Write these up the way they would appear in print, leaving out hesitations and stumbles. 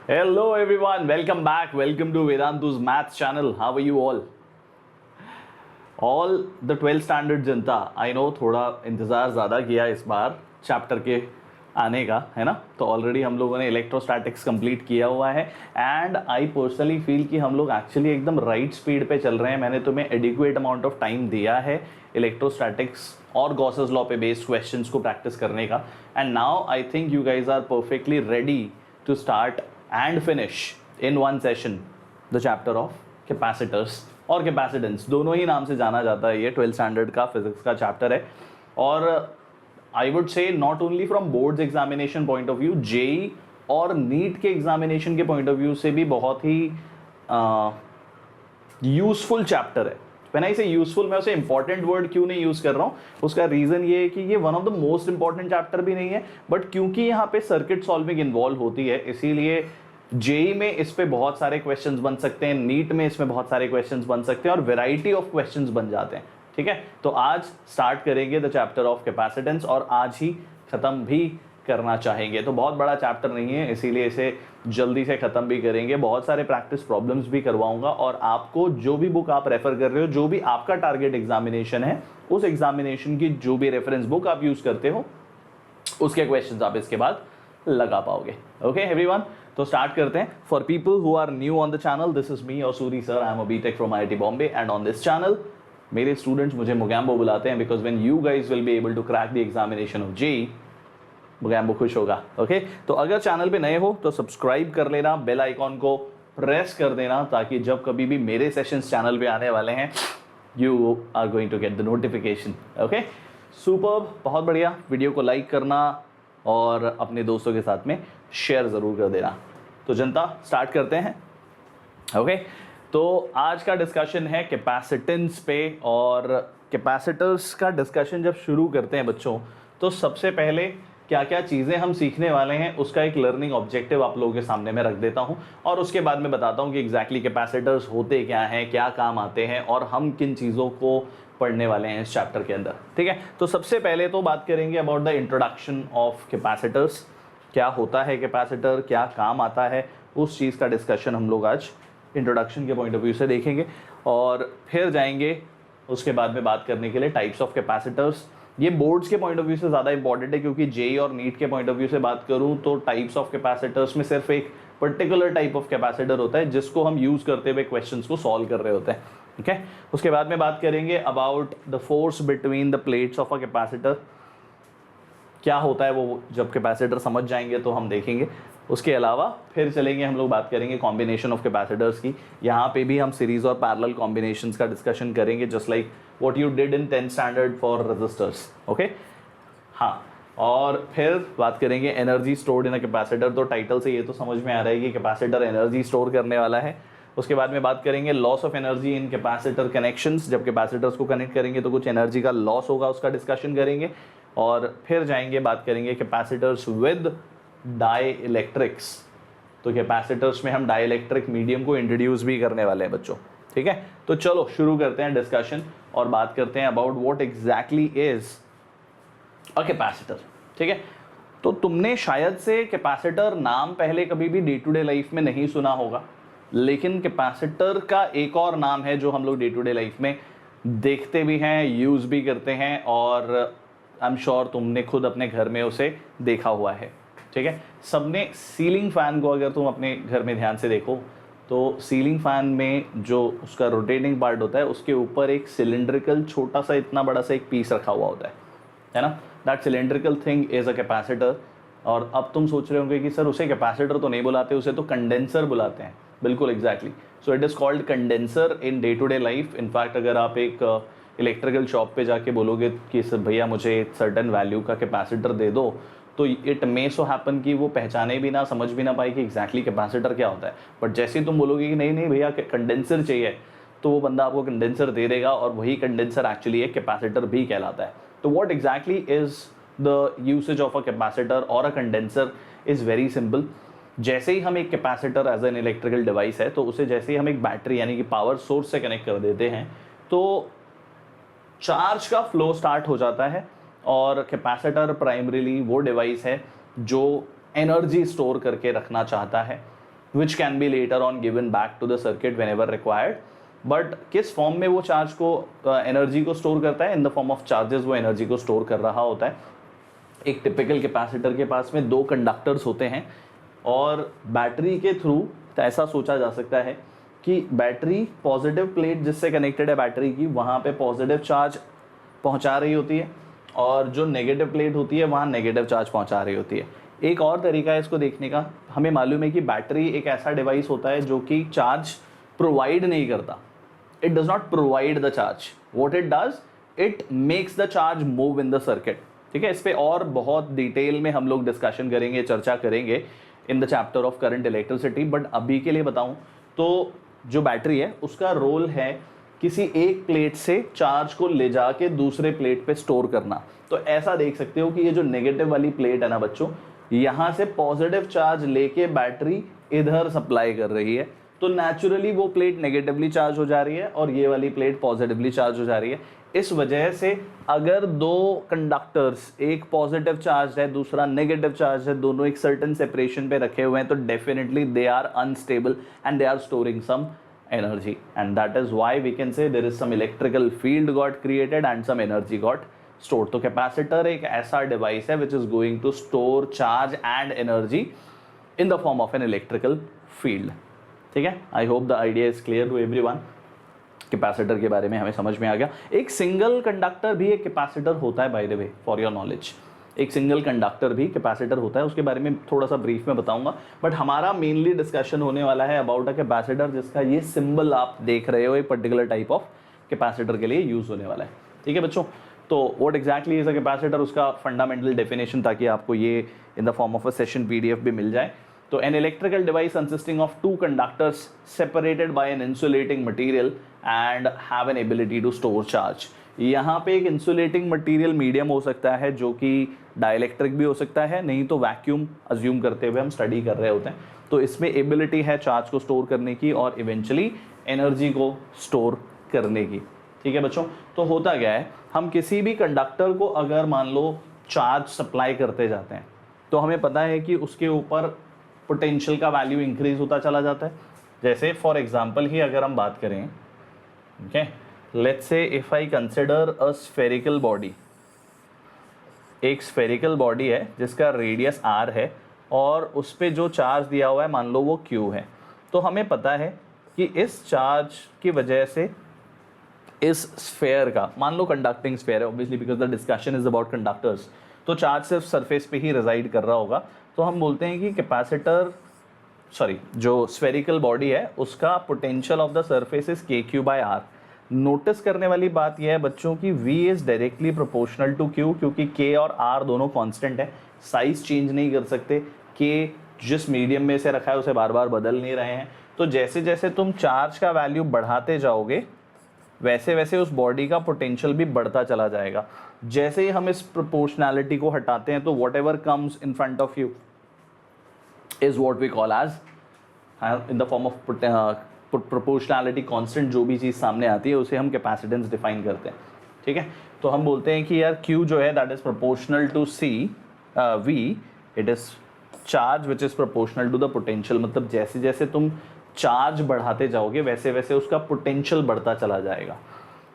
Hello everyone, welcome back. Welcome to Vedantu's Maths channel. How are you all? All the 12th standard Janata, I know थोड़ा इंतज़ार ज़्यादा किया इस बार chapter के आने का, है ना? तो ऑलरेडी हम लोगों ने इलेक्ट्रोस्टैटिक्स कंप्लीट किया हुआ है एंड आई पर्सनली फील कि हम लोग एक्चुअली एकदम राइट स्पीड पे चल रहे हैं. मैंने तुम्हें एडिक्वेट अमाउंट ऑफ टाइम दिया है इलेक्ट्रोस्टैटिक्स और गॉसेस लॉ पे बेस्ड क्वेश्चंस को प्रैक्टिस करने का. And now I think you guys are perfectly ready to start and finish in one session the chapter of capacitors और कैपेसिटेंस. दोनों ही नाम से जाना जाता है. ये 12th स्टैंडर्ड का फिजिक्स का चैप्टर है और I would say not only from boards examination point of view, JEE और नीट के एग्जामिनेशन के पॉइंट ऑफ व्यू से भी बहुत ही यूजफुल चैप्टर है. व्हेन आई से यूजफुल, मैं उसे इंपॉर्टेंट वर्ड क्यों नहीं यूज कर रहा हूँ, उसका रीजन ये है कि ये one of the most important chapter भी नहीं है, बट क्योंकि यहाँ पे सर्किट सॉल्विंग इन्वॉल्व होती है इसीलिए जेई में इस पे बहुत सारे क्वेश्चंस बन सकते हैं, नीट में इसमें बहुत सारे क्वेश्चंस बन सकते हैं और वैरायटी ऑफ क्वेश्चंस बन जाते हैं. ठीक है, तो आज स्टार्ट करेंगे द चैप्टर ऑफ कैपेसिटेंस और आज ही खत्म भी करना चाहेंगे. तो बहुत बड़ा चैप्टर नहीं है इसीलिए इसे जल्दी से खत्म भी करेंगे. बहुत सारे प्रैक्टिस प्रॉब्लम्स भी करवाऊंगा और आपको जो भी बुक आप रेफर कर रहे हो, जो भी आपका टारगेट एग्जामिनेशन है, उस एग्जामिनेशन की जो भी रेफरेंस बुक आप यूज करते हो उसके क्वेश्चंस आप इसके बाद लगा पाओगे. ओके एवरीवन, तो स्टार्ट करते हैं. For people who are new on the channel, this is me और Suri sir. I am a BTech from IIT Bombay and on this channel मेरे स्टूडेंट्स मुझे मोगैम्बो बुलाते हैं because when you guys will be able to crack the examination of JEE, Mogambo खुश होगा. Okay, तो अगर channel पे नए हो तो सब्सक्राइब कर लेना, बेल आइकॉन को प्रेस कर देना ताकि जब कभी भी मेरे सेशंस चैनल पे आने वाले हैं you are going to get the notification. Okay, superb, बहुत बढ़िया. वीडियो को लाइक करना और अपने दोस्तों के साथ में शेयर ज़रूर कर देना. तो जनता, स्टार्ट करते हैं. ओके, तो आज का डिस्कशन है कैपेसिटेंस पे और कैपेसिटर्स का डिस्कशन जब शुरू करते हैं बच्चों, तो सबसे पहले क्या क्या चीज़ें हम सीखने वाले हैं उसका एक लर्निंग ऑब्जेक्टिव आप लोगों के सामने मैं रख देता हूं और उसके बाद में बताता हूं कि एग्जैक्टली कैपेसिटर्स होते क्या हैं, क्या काम आते हैं और हम किन चीज़ों को पढ़ने वाले हैं इस चैप्टर के अंदर. ठीक है, तो सबसे पहले तो बात करेंगे about the introduction of capacitors. क्या होता है कैपेसिटर, क्या काम आता है, उस चीज़ का डिस्कशन हम लोग आज इंट्रोडक्शन के पॉइंट ऑफ व्यू से देखेंगे और फिर जाएंगे उसके बाद में बात करने के लिए टाइप्स ऑफ कैपेसिटर्स. ये बोर्ड्स के पॉइंट ऑफ व्यू से ज़्यादा इंपॉर्टेंट है क्योंकि जेई और नीट के पॉइंट ऑफ व्यू से बात करूँ तो टाइप्स ऑफ कैपेसिटर्स में सिर्फ एक पर्टिकुलर टाइप ऑफ कैपेसिटर होता है जिसको हम यूज़ करते हुए क्वेश्चंस को सॉल्व कर रहे होते हैं. ठीक है, उसके बाद में बात करेंगे about the force between the plates of a capacitor. क्या होता है वो जब कैपेसिटर समझ जाएंगे तो हम देखेंगे. उसके अलावा फिर चलेंगे, हम लोग बात करेंगे कॉम्बिनेशन ऑफ कैपेसिटर्स की. यहाँ पे भी हम सीरीज और पैरेलल कॉम्बिनेशंस का डिस्कशन करेंगे just like what you did in 10th standard for resistors. Okay, हाँ, और फिर बात करेंगे energy stored in a capacitor. तो टाइटल से ये तो समझ में आ रहा है कि कैपेसिटर एनर्जी स्टोर करने वाला है. उसके बाद में बात करेंगे loss of energy in capacitor connections. जब कैपेसिटर्स को कनेक्ट करेंगे तो कुछ एनर्जी का लॉस होगा, उसका डिस्कशन करेंगे. और फिर जाएंगे, बात करेंगे कैपेसिटर्स विद डाई इलेक्ट्रिक्स. तो कैपेसिटर्स में हम डाई इलेक्ट्रिक मीडियम को इंट्रोड्यूस भी करने वाले हैं बच्चों. ठीक है, तो चलो शुरू करते हैं डिस्कशन और बात करते हैं about what exactly is a capacitor. ठीक है, तो तुमने शायद से कैपेसिटर नाम पहले कभी भी डे टू डे लाइफ में नहीं सुना होगा, लेकिन कैपेसिटर का एक और नाम है जो हम लोग डे टू डे लाइफ में देखते भी हैं, यूज़ भी करते हैं और आई एम श्योर तुमने खुद अपने घर में उसे देखा हुआ है. ठीक है, सबने सीलिंग फ़ैन को अगर तुम अपने घर में ध्यान से देखो तो सीलिंग फ़ैन में जो उसका रोटेटिंग पार्ट होता है उसके ऊपर एक सिलेंड्रिकल छोटा सा इतना बड़ा सा एक पीस रखा हुआ होता है ना. That cylindrical thing is a capacitor. और अब तुम सोच रहे होंगे कि सर उसे कैपेसिटर तो नहीं बुलाते, उसे तो कंडेंसर बुलाते हैं. बिल्कुल exactly. So it is called condenser in day to day life. In fact अगर आप एक इलेक्ट्रिकल शॉप पे जाके बोलोगे कि सर भैया मुझे एक सर्टन वैल्यू का कैपेसिटर दे दो, तो इट मे सो हैपन कि वो पहचाने भी ना, समझ भी ना पाए कि एग्जैक्टली कैपेसिटर क्या होता है. बट जैसे ही तुम बोलोगे कि नहीं नहीं भैया कंडेंसर चाहिए, तो वो बंदा आपको कंडेंसर दे देगा और वही कंडेंसर एक्चुअली एक कैपेसिटर भी कहलाता है. तो what exactly is the usage of a capacitor और a condenser is very simple. जैसे ही हम एक capacitor as an electrical device है तो उसे जैसे ही हम एक बैटरी यानी कि पावर सोर्स से कनेक्ट कर देते हैं तो चार्ज का फ्लो स्टार्ट हो जाता है. और कैपेसिटर प्राइमरीली वो डिवाइस है जो एनर्जी स्टोर करके रखना चाहता है. Which can be later on given back to the circuit whenever required. But किस फॉर्म में वो चार्ज को एनर्जी को स्टोर करता है? In the form of charges वो एनर्जी को स्टोर कर रहा होता है। एक टिपिकल कैपेसिटर के पास में 2 कंडक्टर्स होते हैं और बैटरी के थ्रू ऐसा सोचा जा सकता है कि बैटरी पॉजिटिव प्लेट जिससे कनेक्टेड है बैटरी की, वहाँ पे पॉजिटिव चार्ज पहुँचा रही होती है और जो नेगेटिव प्लेट होती है वहाँ नेगेटिव चार्ज पहुँचा रही होती है। एक और तरीका है इसको देखने का, हमें मालूम है कि बैटरी एक ऐसा डिवाइस होता है जो कि चार्ज प्रोवाइड नहीं करता। It does not provide the charge, what it does, it makes the charge move in the circuit. ठीक है, इस पे और बहुत डिटेल में हम लोग डिस्कशन करेंगे, चर्चा करेंगे in the chapter of current electricity. But अभी के लिए बताऊं तो जो बैटरी है उसका रोल है किसी एक प्लेट से चार्ज को ले जाके दूसरे प्लेट पे स्टोर करना। तो ऐसा देख सकते हो कि ये जो नेगेटिव वाली प्लेट है ना बच्चों, यहाँ से पॉजिटिव चार्ज लेके बैटरी इधर सप्लाई कर रही है, तो नेचुरली वो प्लेट नेगेटिवली चार्ज हो जा रही है और ये वाली प्लेट पॉजिटिवली चार्ज हो जा रही है। इस वजह से अगर 2 कंडक्टर्स, एक पॉजिटिव चार्ज है दूसरा नेगेटिव चार्ज है, दोनों एक सर्टेन सेपरेशन पे रखे हुए हैं, तो definitely they are unstable and they are storing some energy, and that is why we can say there is some electrical field got created and some energy got stored। तो capacitor एक ऐसा device है which is going to store charge and energy in the form of an electrical field। ठीक है, I hope the idea is clear to everyone। Capacitor के बारे में हमें समझ में आ गया। एक सिंगल कंडक्टर भी एक कैपेसिटर होता है, by the way for your knowledge. एक सिंगल कंडक्टर भी कैपेसिटर होता है, उसके बारे में थोड़ा सा ब्रीफ में बताऊंगा। बट हमारा मेनली डिस्कशन होने वाला है अबाउट अ कैपेसिटर, जिसका ये सिंबल आप देख रहे हो एक पर्टिकुलर टाइप ऑफ कैपेसिटर के लिए यूज होने वाला है। ठीक है बच्चों, तो what exactly is a capacitor, उसका फंडामेंटल डेफिनेशन, ताकि आपको ये in the form of a session PDF भी मिल जाए। तो an electrical device consisting of 2 conductors separated by an insulating material and have an ability to store charge. यहाँ पे एक इंसुलेटिंग मटेरियल मीडियम हो सकता है जो कि डाइलेक्ट्रिक भी हो सकता है, नहीं तो वैक्यूम अज्यूम करते हुए हम स्टडी कर रहे होते हैं। तो इसमें एबिलिटी है चार्ज को स्टोर करने की और इवेंचुअली एनर्जी को स्टोर करने की। ठीक है बच्चों, तो होता क्या है, हम किसी भी कंडक्टर को अगर मान लो चार्ज सप्लाई करते जाते हैं तो हमें पता है कि उसके ऊपर पोटेंशियल का वैल्यू इंक्रीज होता चला जाता है। जैसे फॉर एग्जांपल ही अगर हम बात करें, okay, let's say if I consider a spherical body, एक स्फेरिकल बॉडी है जिसका रेडियस r है और उस पे जो चार्ज दिया हुआ है मान लो वो q है। तो हमें पता है कि इस चार्ज की वजह से इस स्फेयर का, मान लो कंडक्टिंग स्फेयर है obviously because the discussion is about conductors, तो चार्ज सिर्फ सरफेस पे ही रिजाइड कर रहा होगा। तो हम बोलते हैं कि कैपेसिटर, सॉरी, जो स्फेरिकल बॉडी है उसका potential of the surface is KQ/R। Notice करने वाली बात यह है बच्चों की V is directly proportional to Q, क्योंकि K और R दोनों कांस्टेंट है, साइज चेंज नहीं कर सकते। K जिस मीडियम में से रखा है उसे बार बार बदल नहीं रहे हैं। तो जैसे जैसे तुम चार्ज का वैल्यू बढ़ाते जाओगे वैसे वैसे उस बॉडी का पोटेंशियल भी बढ़ता चला जाएगा। जैसे ही हम इस प्रोपोर्शनैलिटी को हटाते हैं तो whatever comes in front of you is what we call as in the form of proportionality constant. जो भी चीज़ सामने आती है उसे हम कैपेसिटेंस डिफाइन करते हैं। ठीक है, तो हम बोलते हैं कि यार Q जो है that is proportional to V, it is charge which is proportional to the potential. मतलब जैसे जैसे तुम चार्ज बढ़ाते जाओगे वैसे वैसे उसका पोटेंशियल बढ़ता चला जाएगा।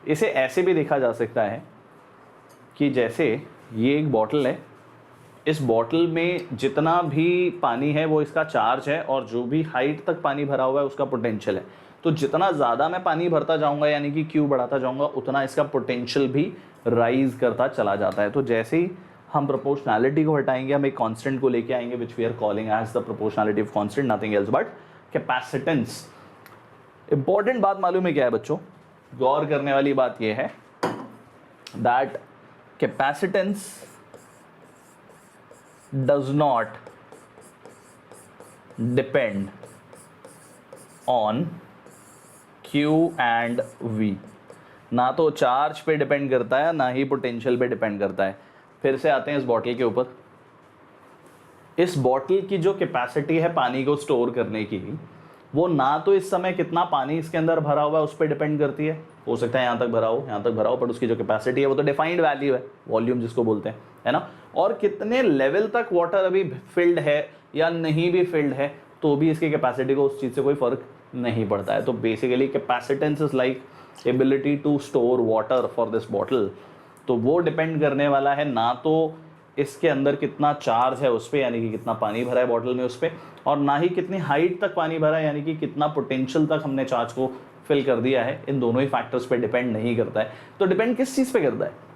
इसे ऐसे भी देखा जा सकता है कि जैसे ये एक बॉटल है, इस बॉटल में जितना भी पानी है वो इसका चार्ज है और जो भी हाइट तक पानी भरा हुआ है उसका पोटेंशियल है। तो जितना ज़्यादा मैं पानी भरता जाऊंगा यानी कि Q बढ़ाता जाऊंगा उतना इसका पोटेंशियल भी राइज करता चला जाता है। तो जैसे ही हम प्रोपोर्शनैलिटी को हटाएंगे हम एक कांस्टेंट को लेके आएंगे which we are calling as the proportionality of constant, nothing else but capacitance. Important बात मालूम है क्या है बच्चों, गौर करने वाली बात यह है that capacitance does not depend on Q and V। ना तो चार्ज पे डिपेंड करता है ना ही पोटेंशियल पे डिपेंड करता है। फिर से आते हैं इस बॉटल के ऊपर। इस बॉटल की जो कैपेसिटी है पानी को स्टोर करने की, वो ना तो इस समय कितना पानी इसके अंदर भरा हुआ है उस पर डिपेंड करती है, हो सकता है यहाँ तक भरा हो यहाँ तक भरा हो, बट उसकी जो कैपेसिटी है वो तो डिफाइंड वैल्यू है, वॉल्यूम जिसको बोलते हैं, है ना। और कितने लेवल तक वाटर अभी फिल्ड है या नहीं भी फिल्ड है तो भी इसकी कैपेसिटी को उस चीज़ से कोई फ़र्क नहीं पड़ता है। तो basically capacitance is like ability to store water for this bottle. तो वो डिपेंड करने वाला है ना तो इसके अंदर कितना चार्ज है उस पर, यानी कि कितना पानी भरा है बॉटल में उस पर, और ना ही कितनी हाइट तक पानी भरा है, यानी कि कितना पोटेंशियल तक हमने चार्ज को फिल कर दिया है। इन दोनों ही फैक्टर्स पे डिपेंड नहीं करता है। तो डिपेंड किस चीज़ पे करता है?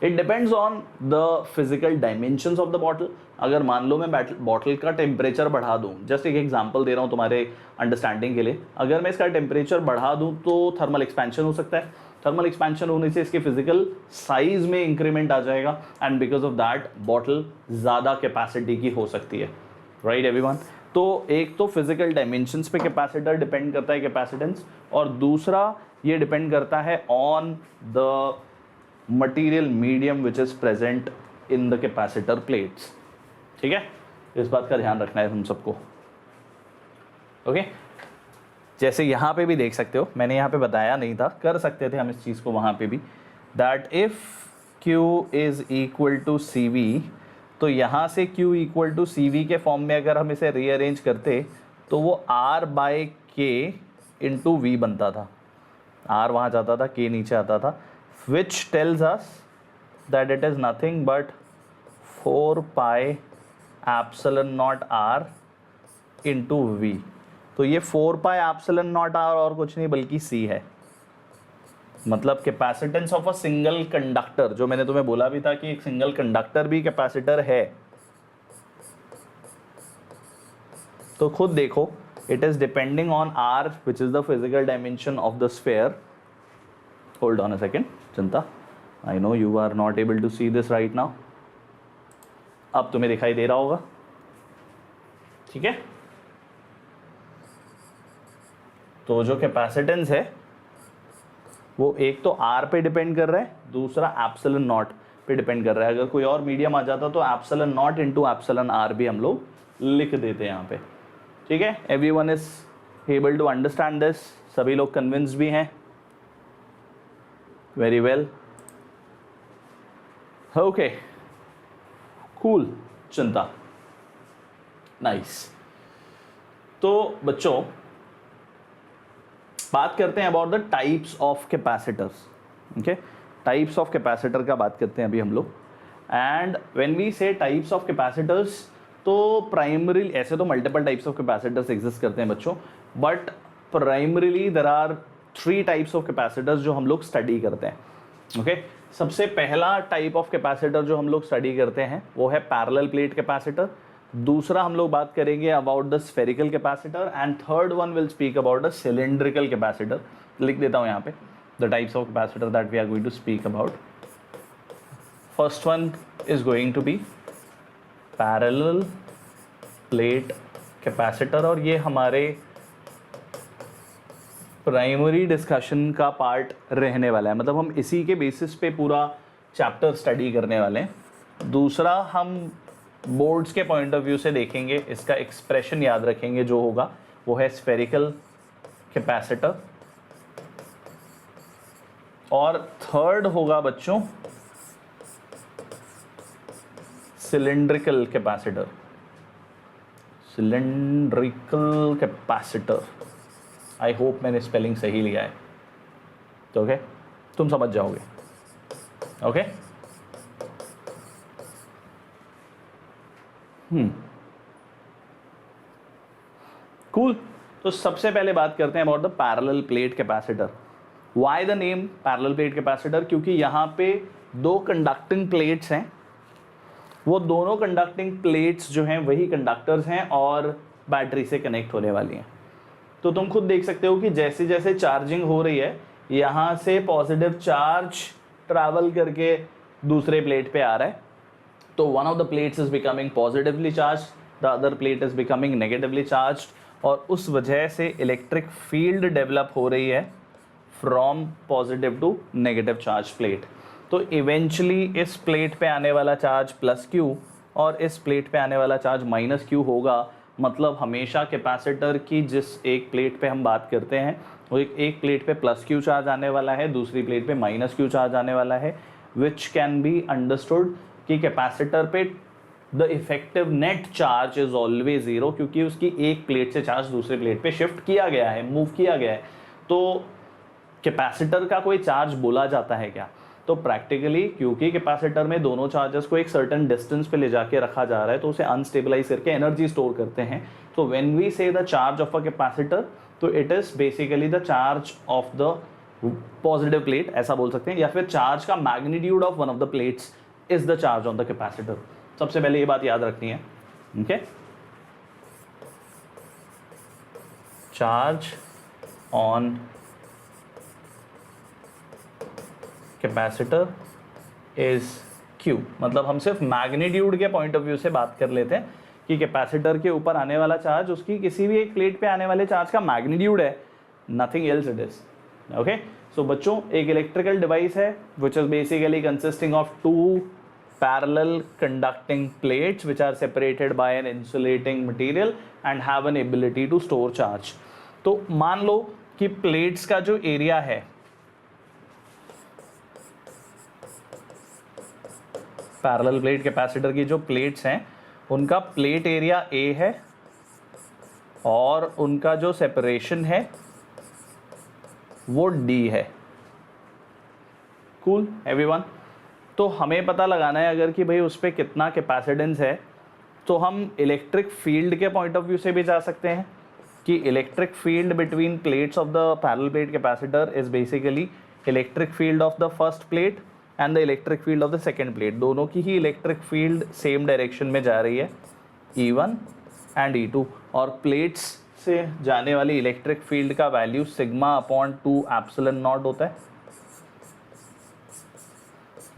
It depends on the physical dimensions of the bottle. अगर मान लो मैं बॉटल का टेम्परेचर बढ़ा दूं, जस्ट एक एग्जांपल दे रहा हूं तुम्हारे अंडरस्टैंडिंग के लिए, अगर मैं इसका टेम्परेचर बढ़ा दूं तो थर्मल एक्सपेंशन हो सकता है। थर्मल एक्सपेंशन होने से इसके फिजिकल साइज में इंक्रीमेंट आ जाएगा and because of that bottle ज़्यादा कैपेसिटी की हो सकती है। Right everyone? तो एक तो फिजिकल डायमेंशंस पे कैपेसिटर डिपेंड करता है, कैपेसिटेंस, और दूसरा ये डिपेंड करता है on the material medium which is present in the capacitor plates. ठीक है, इस बात का ध्यान रखना है हम सबको। ओके, जैसे यहाँ पे भी देख सकते हो, मैंने यहाँ पे बताया नहीं था, कर सकते थे हम इस चीज़ को वहाँ पे भी, that if Q is equal to CV, तो यहाँ से Q इक्वल टू CV के फॉर्म में अगर हम इसे रीअरेंज करते तो वो R/K इंटू V बनता था। R वहाँ जाता था, K नीचे आता था, which tells us that it is nothing but 4 pi epsilon naught R into V। तो ये 4 pi epsilon naught R और कुछ नहीं बल्कि C है। मतलब capacitance of a single conductor, जो मैंने तुम्हें बोला भी था कि एक सिंगल कंडक्टर भी कैपेसिटर है। तो खुद देखो, it is depending on R which is the physical dimension of the sphere. Hold on a second चिंता, I know you are not able to see this right now. अब तुम्हें दिखाई दे रहा होगा, ठीक है? तो जो कैपेसिटेंस है वो एक तो R पे डिपेंड कर रहा है, दूसरा एप्सिलॉन नॉट पे डिपेंड कर रहा है। अगर कोई और मीडियम आ जाता तो epsilon not into epsilon R भी हम लोग लिख देते हैं यहाँ पे। ठीक है, everyone is able to understand this? सभी लोग कन्विंस्ड भी हैं? वेरी वेल, ओके, कूल, चिंता, नाइस। तो बच्चों बात करते हैं about the types of capacitors. Okay, types of capacitor का बात करते हैं अभी हम लोग। And when we say types of capacitors, तो प्राइमरी, ऐसे तो multiple types of capacitors exist करते हैं बच्चों, but primarily there are 3 types of capacitors जो हम लोग स्टडी करते हैं। ओके, सबसे पहला टाइप ऑफ कैपेसिटर जो हम लोग स्टडी करते हैं वो है पैरेलल प्लेट कैपेसिटर। दूसरा हम लोग बात करेंगे about the spherical capacitor, and third one will speak about the cylindrical capacitor. लिख देता हूँ यहाँ पे the types of capacitor that we are going to speak about. First one is going to be parallel plate capacitor, और ये हमारे primary discussion का part रहने वाला है, मतलब हम इसी के बेसिस पे पूरा चैप्टर स्टडी करने वाले हैं। दूसरा हम बोर्ड्स के पॉइंट ऑफ व्यू से देखेंगे, इसका एक्सप्रेशन याद रखेंगे, जो होगा वो है स्फेरिकल कैपेसिटर, और थर्ड होगा बच्चों cylindrical capacitor. Cylindrical capacitor, I hope मैंने स्पेलिंग सही लिया है, तो ओके, तुम समझ जाओगे। Okay, cool. तो सबसे पहले बात करते हैं about the parallel plate capacitor. Why the name parallel plate capacitor? क्योंकि यहाँ पे 2 कंडक्टिंग प्लेट्स हैं, वो दोनों कंडक्टिंग प्लेट्स जो हैं वही कंडक्टर्स हैं और बैटरी से कनेक्ट होने वाली हैं। तो तुम खुद देख सकते हो कि जैसे जैसे चार्जिंग हो रही है, यहाँ से पॉजिटिव चार्ज ट्रैवल करके दूसरे प्लेट पे आ रहा है, तो one of the plates is becoming positively charge, the other plate is becoming negatively charge, और उस वजह से इलेक्ट्रिक फील्ड डेवलप हो रही है from positive to negative charge plate. तो इवेंचुअली इस प्लेट पे आने वाला चार्ज +Q और इस प्लेट पे आने वाला चार्ज -Q होगा। मतलब हमेशा कैपेसिटर की जिस एक प्लेट पे हम बात करते हैं वो एक प्लेट पे +Q चार्ज आने वाला है, दूसरी प्लेट पे -Q चार्ज आने वाला है, विच कैन बी अंडरस्टूड कि कैपेसिटर पे the effective net charge is always zero, क्योंकि उसकी एक प्लेट से चार्ज दूसरे प्लेट पे शिफ्ट किया गया है, मूव किया गया है। तो कैपेसिटर का कोई चार्ज बोला जाता है क्या? तो प्रैक्टिकली क्योंकि कैपेसिटर में दोनों चार्जेस को एक सर्टेन डिस्टेंस पे ले जाके रखा जा रहा है, तो उसे अनस्टेबलाइज करके एनर्जी स्टोर करते हैं। तो when we say the charge of a capacitor, तो it is basically the charge of the positive plate, ऐसा बोल सकते हैं, या फिर चार्ज का magnitude of one of the plates is the charge on the capacitor. सबसे पहले ये बात याद रखनी है, okay. Charge on capacitor is Q, मतलब हम सिर्फ मैग्नीट्यूड के पॉइंट ऑफ व्यू से बात कर लेते हैं कि कैपेसिटर के ऊपर आने वाला चार्ज उसकी किसी भी एक प्लेट पे आने वाले चार्ज का मैग्नीट्यूड है, nothing else it is, okay. So बच्चों, एक इलेक्ट्रिकल डिवाइस है which is basically consisting of two parallel conducting plates which are separated by an insulating material and have an ability to store charge। तो मान लो कि plates का जो area है, parallel plate capacitor की जो प्लेट्स हैं उनका प्लेट एरिया A है और उनका जो सेपरेशन है वो D है। Cool everyone. तो हमें पता लगाना है अगर कि भाई उस पर कितना कैपेसिटेंस है, तो हम इलेक्ट्रिक फील्ड के पॉइंट ऑफ व्यू से भी जा सकते हैं कि electric field between plates of the parallel plate capacitor is basically electric field of the first plate and the electric field of the second plate. दोनों की ही इलेक्ट्रिक फील्ड सेम डायरेक्शन में जा रही है, E1 एंड E2, और plates से जाने वाली इलेक्ट्रिक फील्ड का value sigma upon 2 epsilon naught होता है।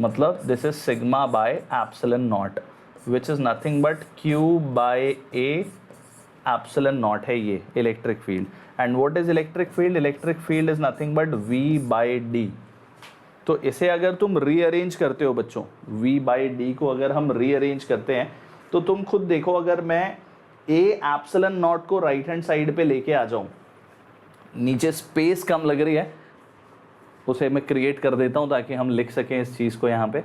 मतलब this is sigma by epsilon naught which is nothing but Q by A epsilon naught है ये electric field. And what is electric field? Electric field is nothing but V by D। तो इसे अगर तुम rearrange करते हो बच्चों, V by D को अगर हम रीअरेंज करते हैं तो तुम खुद देखो, अगर मैं A एप्सिलॉन नॉट को राइट हैंड साइड पे लेके आ जाऊं, नीचे स्पेस कम लग रही है, उसे मैं क्रिएट कर देता हूं ताकि हम लिख सकें इस चीज को यहां पे,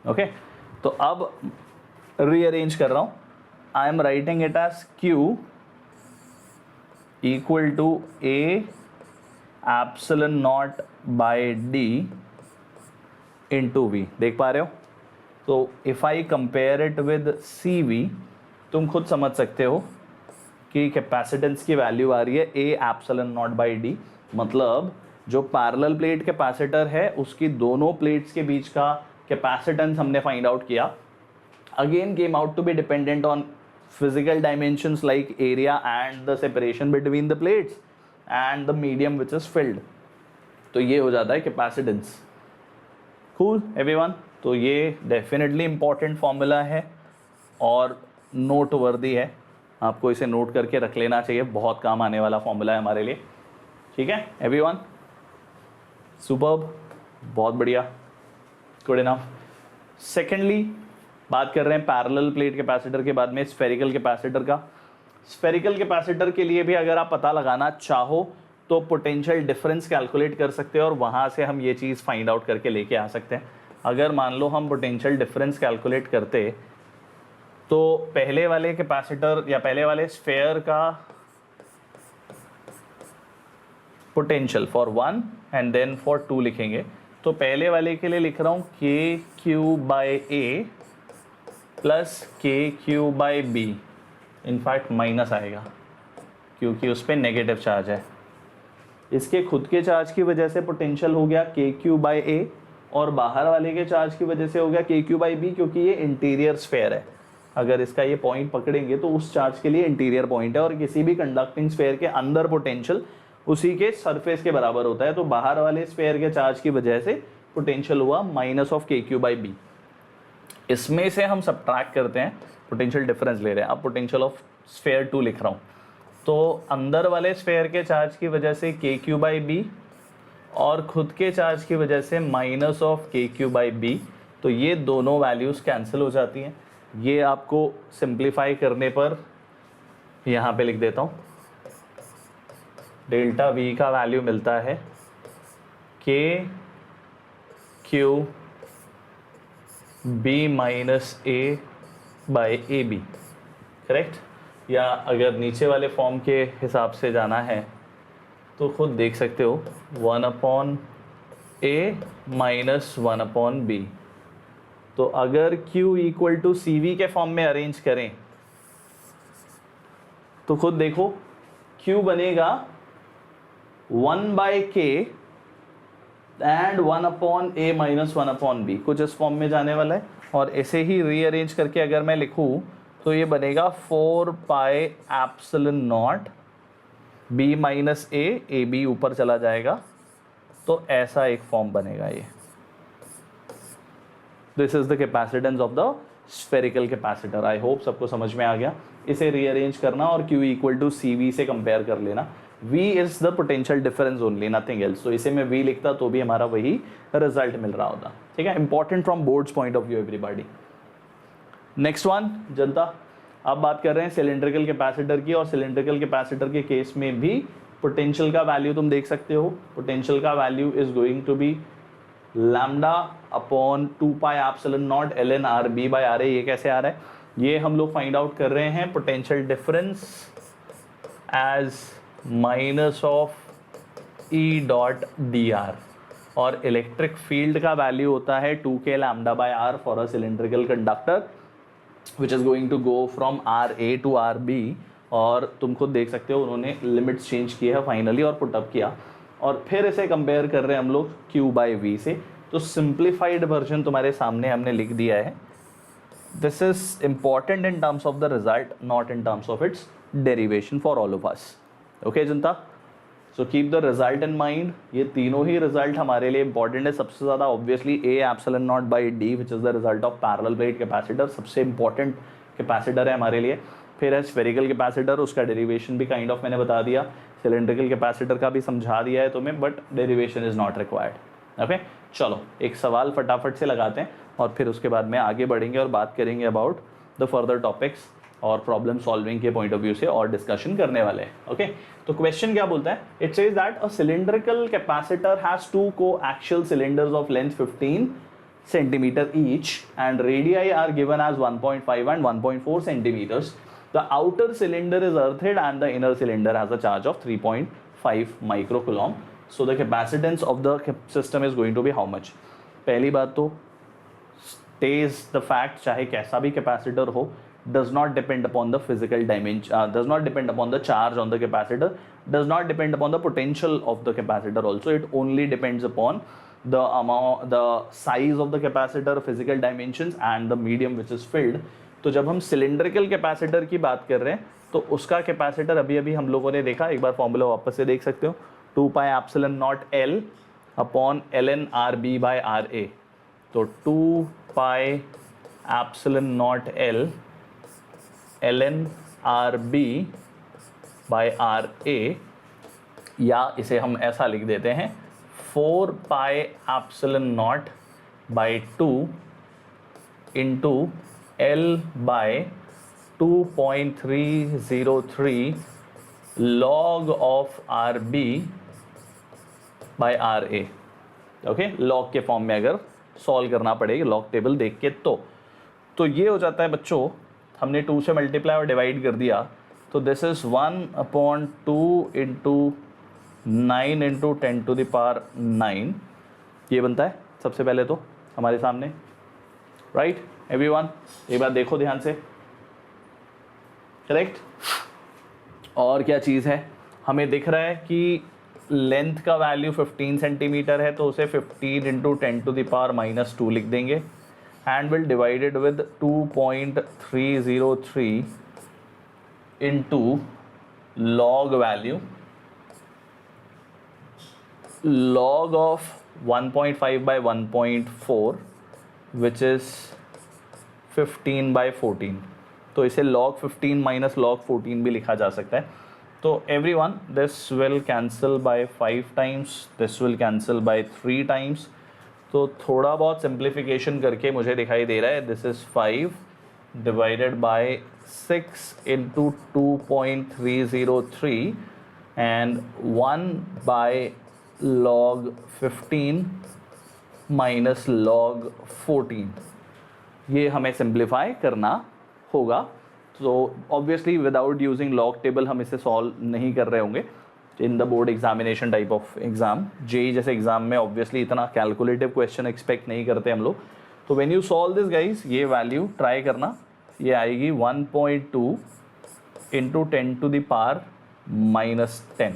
ओके। तो अब रीअरेंज कर रहा हूं, I am writing it as Q equal to A epsilon naught by D into V। देख पा रहे हो? तो if I compare it with CV, तुम खुद समझ सकते हो कि कैपेसिटेंस की वैल्यू आ रही है A epsilon naught by D। मतलब जो पैरेलल प्लेट कैपेसिटर है उसकी दोनों प्लेट्स के बीच का कैपेसिटेंस हमने फाइंड आउट किया, again came out to be dependent on physical dimensions like area and the separation between the plates and the medium which is filled। तो ये हो जाता है कैपेसिटेंस। Cool everyone. तो ये डेफिनेटली इंपॉर्टेंट फॉर्मूला है और नोट वर्दी है, आपको इसे नोट करके रख लेना चाहिए, बहुत काम आने वाला फॉर्मूला है हमारे लिए। ठीक है एवरीवन, सुपर्ब, बहुत बढ़िया, गुड इनफ। सेकेंडली बात कर रहे हैं पैरेलल प्लेट कैपेसिटर के बाद में स्फेरिकल कैपेसिटर का। स्फेरिकल कैपेसिटर के लिए भी अगर आप पता लगाना चाहो तो पोटेंशियल डिफरेंस कैलकुलेट कर सकते हो और वहाँ से हम ये चीज़ फाइंड आउट करके लेके आ सकते हैं। अगर मान लो हम पोटेंशियल डिफरेंस कैलकुलेट करते तो पहले वाले कैपेसिटर या पहले वाले स्फेयर का potential for 1 and then for 2 लिखेंगे। तो पहले वाले के लिए लिख रहा हूँ KQ by A plus KQ by B, in fact minus आएगा क्योंकि उस पर नेगेटिव चार्ज है। इसके खुद के चार्ज की वजह से पोटेंशियल हो गया KQ बाय A और बाहर वाले के चार्ज की वजह से हो गया KQ बाय B, क्योंकि ये इंटीरियर स्फेयर है। अगर इसका ये पॉइंट पकड़ेंगे तो उस चार्ज के लिए इंटीरियर पॉइंट है और किसी भी कंडक्टिंग स्फेयर के अंदर पोटेंशियल उसी के सरफेस के बराबर होता है। तो बाहर वाले स्फेयर के चार्ज की वजह से पोटेंशियल हुआ minus of KQ by B। इसमें से हम सब्ट्रैक्ट करते हैं, पोटेंशियल डिफरेंस ले रहे हैं। अब पोटेंशियल ऑफ स्फेयर 2 लिख रहा हूँ, तो अंदर वाले स्फेयर के चार्ज की वजह से KQ बाई B और खुद के चार्ज की वजह से minus of KQ by B। तो ये दोनों वैल्यूज़ कैंसिल हो जाती हैं। ये आपको सिंप्लीफाई करने पर यहाँ पे लिख देता हूँ, डेल्टा V का वैल्यू मिलता है KQ B minus A by A B, correct. या अगर नीचे वाले फॉर्म के हिसाब से जाना है तो खुद देख सकते हो, 1/a माइनस 1/b। तो अगर Q equal to C V के फॉर्म में अरेंज करें तो खुद देखो Q बनेगा 1/k and 1/a minus 1/b, कुछ इस फॉर्म में जाने वाला है। और ऐसे ही रीअरेंज करके अगर मैं लिखूं तो ये बनेगा 4 epsilon naught b minus A B ऊपर चला जाएगा, तो ऐसा एक फॉर्म बनेगा ये। This is the capacitance of the spherical capacitor. I hope सबको समझ में आ गया। इसे रीअरेंज करना और Q equal to C V से कंपेयर कर लेना। V is the potential difference only, nothing else. तो इसे मैं V लिखता तो भी हमारा वही रिजल्ट मिल रहा होता। ठीक है, important from boards point of view everybody. Next one जनता, अब बात कर रहे हैं सिलेंड्रिकल कैपेसिटर की। और सिलेंड्रिकल कैपेसिटर के केस में भी पोटेंशियल का वैल्यू तुम देख सकते हो। पोटेंशियल का value is going to be lambda upon 2 pi epsilon naught ln RB by RA। ये कैसे आ रहा है, ये हम लोग फाइंड आउट कर रहे हैं potential difference as minus of E dot dr। और इलेक्ट्रिक फील्ड का वैल्यू होता है 2k lambda by r for a cylindrical conductor which is going to go from RA to RB। और तुम खुद देख सकते हो उन्होंने लिमिट्स चेंज किए हैं फाइनली और पुटअप किया। और फिर इसे कंपेयर कर रहे हैं हम लोग Q बाई V से। तो सिंप्लीफाइड वर्जन तुम्हारे सामने हमने लिख दिया है। This is important in terms of the result, not in terms of its derivation for all of us. Okay जनता, so keep the result in mind. ये तीनों ही रिजल्ट हमारे लिए इंपॉर्टेंट है। सबसे ज़्यादा obviously A epsilon naught by D which is the result of parallel plate capacitor, सबसे important capacitor है हमारे लिए। फिर है स्फेरिकल कैपेसिटर, उसका डेरिवेशन भी काइंड ऑफ मैंने बता दिया। सिलेंड्रिकल कैपेसिटर का भी समझा दिया है तुम्हें, but derivation is not required. Okay, चलो एक सवाल फटाफट से लगाते हैं और फिर उसके बाद में आगे बढ़ेंगे और बात करेंगे अबाउट द फर्दर टॉपिक्स और प्रॉब्लम सॉल्विंग के पॉइंट ऑफ व्यू से और डिस्कशन करने वाले हैं। ओके, तो क्वेश्चन क्या बोलता है, it says that a cylindrical capacitor has two coaxial cylinders of length 15 centimeter each and radii are given as 1.5 and 1.4 centimeters. The outer cylinder is earthed and the inner cylinder has a charge of 3.5 microcoulomb. So the capacitance of the system is going to be how much? पहली बात तो stays the fact, चाहे कैसा भी capacitor हो, does not depend upon the physical dimension, does not depend upon the charge on the capacitor, does not depend upon the potential of the capacitor also. It only depends upon the amount, the size of the capacitor, physical dimensions and the medium which is filled. तो जब हम cylindrical capacitor की बात कर रहे हैं तो उसका कैपेसिटर अभी अभी हम लोगों ने देखा, एक बार फॉर्मूला वापस से देख सकते हो, 2 pi epsilon naught L upon ln RB by RA। तो 2 pi epsilon naught L ln RB by RA, या इसे हम ऐसा लिख देते हैं 4 pi epsilon naught by 2 into L by 2.303 log of RB by RA। Okay, log के form में अगर सॉल्व करना पड़ेगा लॉग टेबल देख के तो ये हो जाता है बच्चों, हमने 2 से मल्टीप्लाई और डिवाइड कर दिया तो this is 1/2 into 9 into 10 to the power 9। ये बनता है सबसे पहले तो हमारे सामने, राइट एवरीवन। एक बार देखो ध्यान से, करेक्ट। और क्या चीज़ है, हमें दिख रहा है कि लेंथ का वैल्यू 15 सेंटीमीटर है तो उसे 15 इंटू 10 टू द पावर -2 लिख देंगे and will divided with 2.303 into log value log of 1.5 by 1.4 which is 15 by 14। तो इसे log 15 minus log 14 भी लिखा जा सकता है। तो everyone this will cancel by 5 times, this will cancel by 3 times। तो थोड़ा बहुत सिंप्लीफिकेशन करके मुझे दिखाई दे रहा है this is 5 divided by 6 into 2.303 and 1 by log 15 minus log 14। ये हमें सिंप्लीफाई करना होगा। तो obviously without using log table हम इसे सॉल्व नहीं कर रहे होंगे in the board examination type of exam. JEE जैसे एग्जाम में ऑब्वियसली इतना कैलकुलेटिव क्वेश्चन एक्सपेक्ट नहीं करते हम लोग। तो when you solve this guys, ये वैल्यू ट्राई करना, ये आएगी 1.2 इंटू 10⁻⁻10।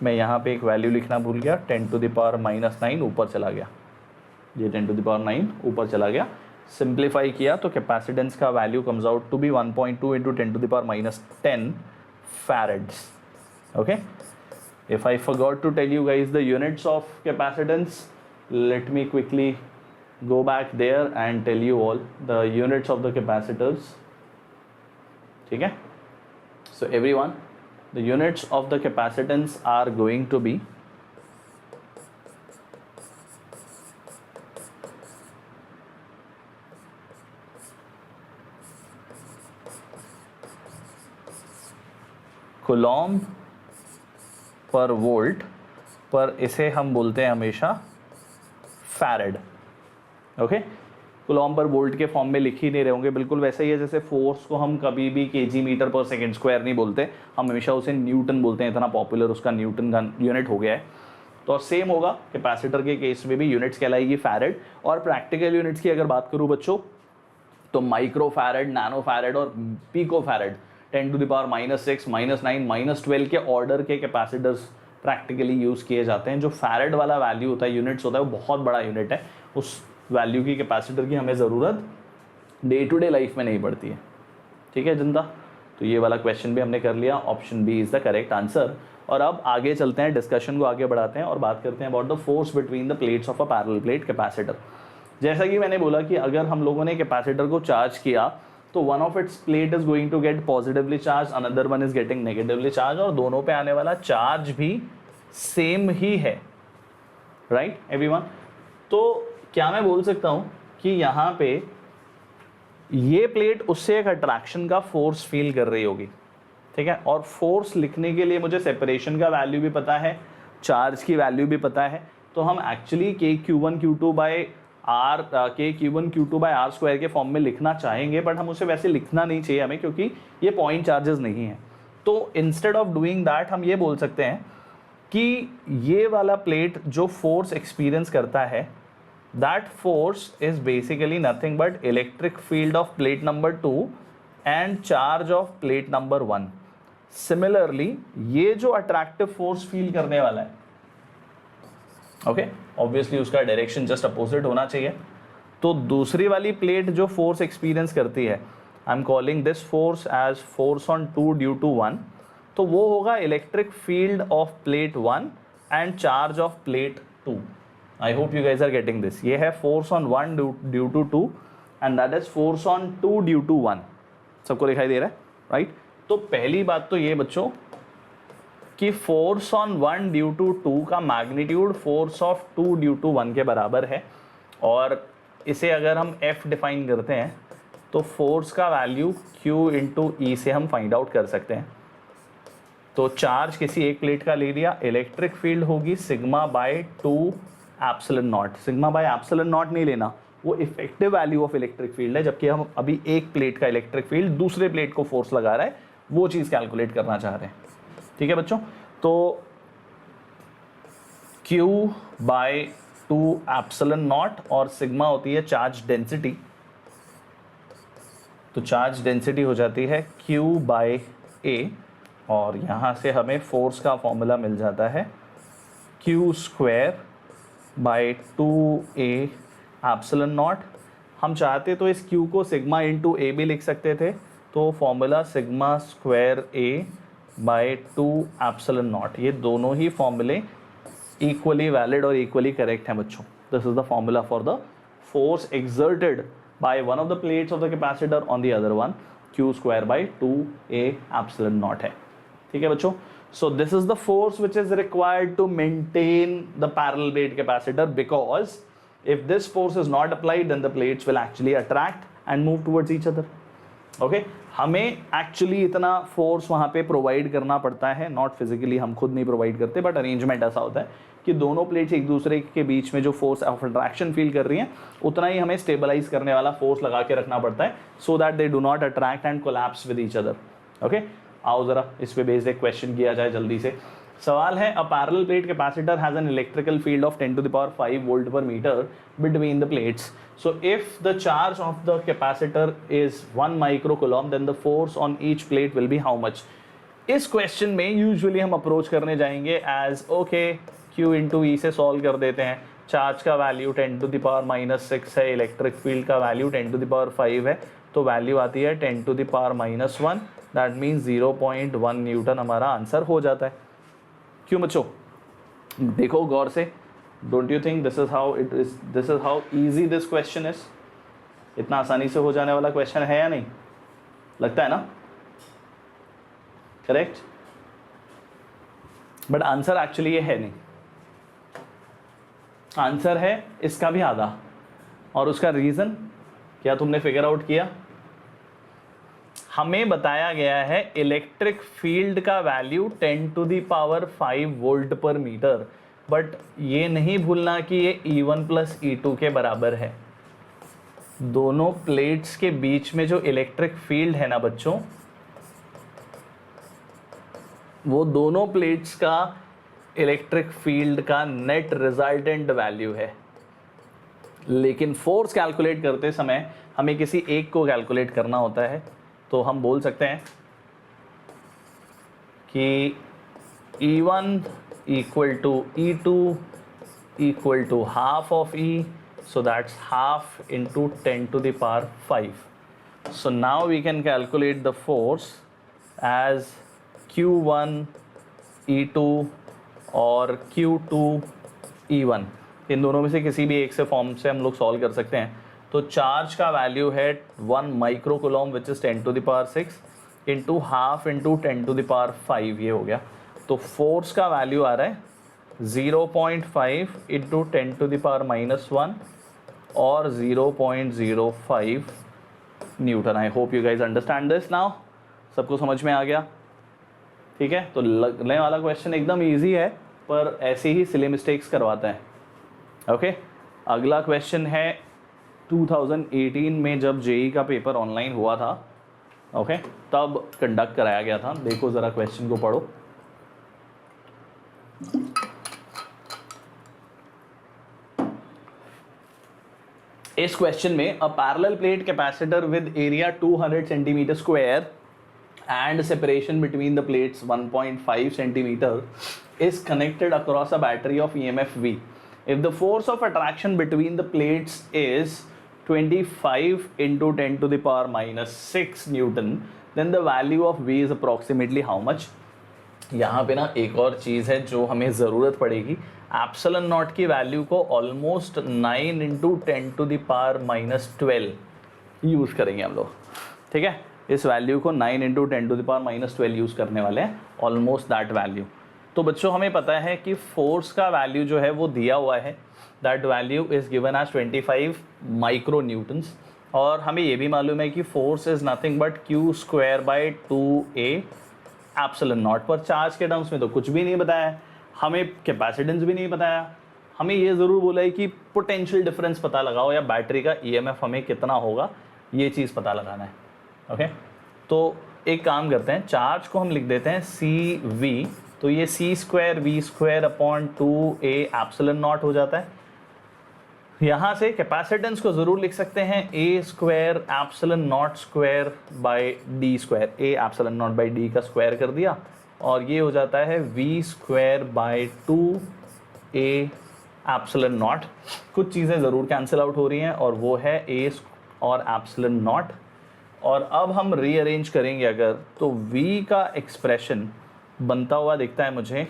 मैं यहाँ पे एक वैल्यू लिखना भूल गया, 10⁻⁻9 ऊपर चला गया, ये 10⁻9 ऊपर चला गया। सिंप्लीफाई किया तो कैपेसिटेंस का value comes out to be 1.2 into 10⁻⁻10 farads. Okay, if I forgot to tell you guys the units of capacitance, let me quickly go back there and tell you all the units of the capacitors. ठीक है, so everyone, the units of the capacitance are going to be coulomb पर volt, पर इसे हम बोलते हैं हमेशा farad. Okay, Coulomb पर वोल्ट के फॉर्म में लिख ही नहीं रहे होंगे, बिल्कुल वैसे ही है जैसे फोर्स को हम कभी भी केजी मीटर पर सेकंड स्क्वायर नहीं बोलते, हम हमेशा उसे न्यूटन बोलते हैं, इतना पॉपुलर उसका न्यूटन का यूनिट हो गया है। तो सेम होगा कैपेसिटर के केस में भी, यूनिट्स कहलाएगी फैरेड। और प्रैक्टिकल यूनिट्स की अगर बात करूँ बच्चों, तो माइक्रो फैरेड, नैनो फैरेड और पीको फैरेड, 10⁻⁻6, -9, -12 के ऑर्डर के कैपेसिटर्स प्रैक्टिकली यूज़ किए जाते हैं। जो फैरेड वाला वैल्यू होता है, यूनिट्स होता है, वो बहुत बड़ा यूनिट है, उस वैल्यू की कैपेसिटर की हमें ज़रूरत डे टू डे लाइफ में नहीं पड़ती है। ठीक है जनता, तो ये वाला क्वेश्चन भी हमने कर लिया, option B is the correct answer. और अब आगे चलते हैं, डिस्कशन को आगे बढ़ाते हैं और बात करते हैं about the force between the plates of a parallel plate capacitor. जैसा कि मैंने बोला कि अगर हम लोगों ने कैपेसिटर को चार्ज किया तो one of its plate is going to get positively charge, another one is getting negatively charge, और दोनों पे आने वाला चार्ज भी सेम ही है, राइट एवरीवन। तो क्या मैं बोल सकता हूं कि यहाँ पे ये प्लेट उससे एक अट्रैक्शन का फोर्स फील कर रही होगी, ठीक है। और फोर्स लिखने के लिए मुझे सेपरेशन का वैल्यू भी पता है, चार्ज की वैल्यू भी पता है, तो हम एक्चुअली K⁴ के फॉर्म में लिखना चाहेंगे, बट हम उसे वैसे लिखना नहीं चाहिए हमें, क्योंकि ये पॉइंट चार्जेस नहीं है। तो इंस्टेड ऑफ डूइंग दैट हम ये बोल सकते हैं कि ये वाला प्लेट जो फोर्स एक्सपीरियंस करता है, that force is basically nothing but electric field of plate number 2 and charge of plate number 1। Similarly ये जो अट्रैक्टिव फोर्स फील करने वाला है, ओके, ऑब्वियसली उसका डायरेक्शन जस्ट अपोजिट होना चाहिए। तो दूसरी वाली प्लेट जो फोर्स एक्सपीरियंस करती है, I am calling this force as force on 2 due to 1, तो वो होगा electric field of plate 1 and charge of plate 2। I hope you guys are getting this. ये है force on 1 due to 2 and that is force on 2 due to 1। सबको दिखाई दे रहा है, right? तो पहली बात तो ये बच्चों कि फोर्स ऑन 1 ड्यू टू 2 का magnitude force of 2 due to 1 के बराबर है, और इसे अगर हम F डिफाइन करते हैं तो फोर्स का वैल्यू Q इंटू ई से हम फाइंड आउट कर सकते हैं। तो चार्ज किसी एक प्लेट का ले लिया, इलेक्ट्रिक फील्ड होगी sigma bye 2 epsilon not. Sigma by epsilon not नहीं लेना, वो effective value of electric field है, जबकि हम अभी एक प्लेट का इलेक्ट्रिक फील्ड दूसरे प्लेट को फोर्स लगा रहा है, वो चीज़ कैलकुलेट करना चाह रहे हैं। ठीक है बच्चों, तो Q बाय 2 एप्सिलॉन नॉट और सिग्मा होती है चार्ज डेंसिटी, तो चार्ज डेंसिटी हो जाती है Q बाय A, और यहाँ से हमें फोर्स का फॉर्मूला मिल जाता है Q² by 2A epsilon not. हम चाहते तो इस Q को सिग्मा इंटू A भी लिख सकते थे, तो formula sigma square A by 2 epsilon naught. ये दोनों ही फॉर्मूले इक्वली वैलिड और इक्वली करेक्ट हैं बच्चों। This is the formula for the force exerted by one of the plates of the capacitor on the other one, Q² by 2A epsilon naught है। ठीक है बच्चों, so this is the force which is required to maintain the parallel plate capacitor, because if this force is not applied then the plates will actually attract and move towards each other. Okay, हमें actually इतना force वहाँ पे provide करना पड़ता है, not physically हम खुद नहीं प्रोवाइड करते, बट अरेंजमेंट ऐसा होता है कि दोनों प्लेट्स एक दूसरे के बीच में जो फोर्स ऑफ अट्रैक्शन फील कर रही हैं उतना ही हमें स्टेबलाइज करने वाला फोर्स लगा के रखना पड़ता है, so that they do not attract and collapse with each other. Okay, आओ जरा इस पे बेस्ड एक क्वेश्चन किया जाए जल्दी से। सवाल है, a parallel plate capacitor has an electrical field of 10 to the power 5 volt पर metre between the plates, so if the charge of the capacitor is 1 microcoulomb then the force on each plate will be how much. इस question में usually हम approach करने जाएंगे as okay Q into E से solve कर देते हैं। Charge का वैल्यू 10 to the power -6 है, इलेक्ट्रिक फील्ड का वैल्यू 10 to the power 5 है, तो वैल्यू आती है 10 to the power -1, that means 0.1 Newton हमारा आंसर हो जाता है। क्यों बच्चों, देखो गौर से, don't you think this is how easy this question is. इतना आसानी से हो जाने वाला क्वेश्चन है या नहीं, लगता है ना? करेक्ट, बट आंसर एक्चुअली ये है नहीं। आंसर है इसका भी आधा, और उसका रीजन क्या तुमने फिगर आउट किया? हमें बताया गया है इलेक्ट्रिक फील्ड का value 10 to the power 5 volt पर मीटर, बट ये नहीं भूलना कि ये E1 प्लस E2 के बराबर है। दोनों प्लेट्स के बीच में जो इलेक्ट्रिक फील्ड है ना बच्चों, वो दोनों प्लेट्स का इलेक्ट्रिक फील्ड का नेट रिजल्टेंट वैल्यू है। लेकिन फोर्स कैलकुलेट करते समय हमें किसी एक को कैलकुलेट करना होता है, तो हम बोल सकते हैं कि E1 equal to E2 equal to half of E, so that's half into 10 to the power 5. So now we can calculate the force as Q1 E2 और Q2 E1। इन दोनों में से किसी भी एक से फॉर्म से हम लोग सॉल्व कर सकते हैं। तो चार्ज का वैल्यू है 1 microcoulomb which is 10 to the power 6 into half into 10 to the power 5, ये हो गया। तो फोर्स का वैल्यू आ रहा है 0.5 इंटू 10 to the power -1 और 0.05 Newton. I hope you guys understand this now. सबको समझ में आ गया? ठीक है, तो लगने वाला क्वेश्चन एकदम इजी है, पर ऐसे ही सिली मिस्टेक्स करवाता है। ओके, अगला क्वेश्चन है 2018 में जब जेई का पेपर ऑनलाइन हुआ था, ओके, तब कंडक्ट कराया गया था। देखो ज़रा क्वेश्चन को पढ़ो। इस क्वेश्चन में अ parallel plate capacitor with area 200 centimetre square and separation between the plates 1.5 centimeter is connected across a battery of EMF V. If the force of attraction between the plates is 25 into 10 to the power -6 Newton, then the value of V is approximately how much? यहाँ पे ना एक और चीज़ है जो हमें ज़रूरत पड़ेगी। एप्सिलॉन नॉट की वैल्यू को almost 9 into 10 to the power -12 use करेंगे हम लोग। ठीक है, इस वैल्यू को 9 into 10 to the power -12 use करने वाले हैं, ऑलमोस्ट दैट वैल्यू। तो बच्चों हमें पता है कि फोर्स का वैल्यू जो है वो दिया हुआ है, that value is given as 25 micro newtons, और हमें ये भी मालूम है कि force is nothing but Q²/2A epsilon naught. पर चार्ज के टर्म्स में तो कुछ भी नहीं बताया है, हमें कैपेसिटेंस भी नहीं बताया। हमें ये ज़रूर बोला है कि पोटेंशियल डिफरेंस पता लगाओ या बैटरी का EMF हमें कितना होगा, ये चीज़ पता लगाना है। ओके, तो एक काम करते हैं, चार्ज को हम लिख देते हैं CV, तो ये C²V²/2A एप्सिलॉन नॉट हो जाता है। यहाँ से कैपेसिटेंस को ज़रूर लिख सकते हैं A² epsilon not square by D²। A epsilon naught by D का स्क्वायर कर दिया, और ये हो जाता है V²/2A एप्सिलॉन नॉट। कुछ चीज़ें ज़रूर कैंसिल आउट हो रही हैं, और वो है A और एप्सिलॉन नॉट। और अब हम रीअरेंज करेंगे अगर, तो V का एक्सप्रेशन बनता हुआ दिखता है मुझे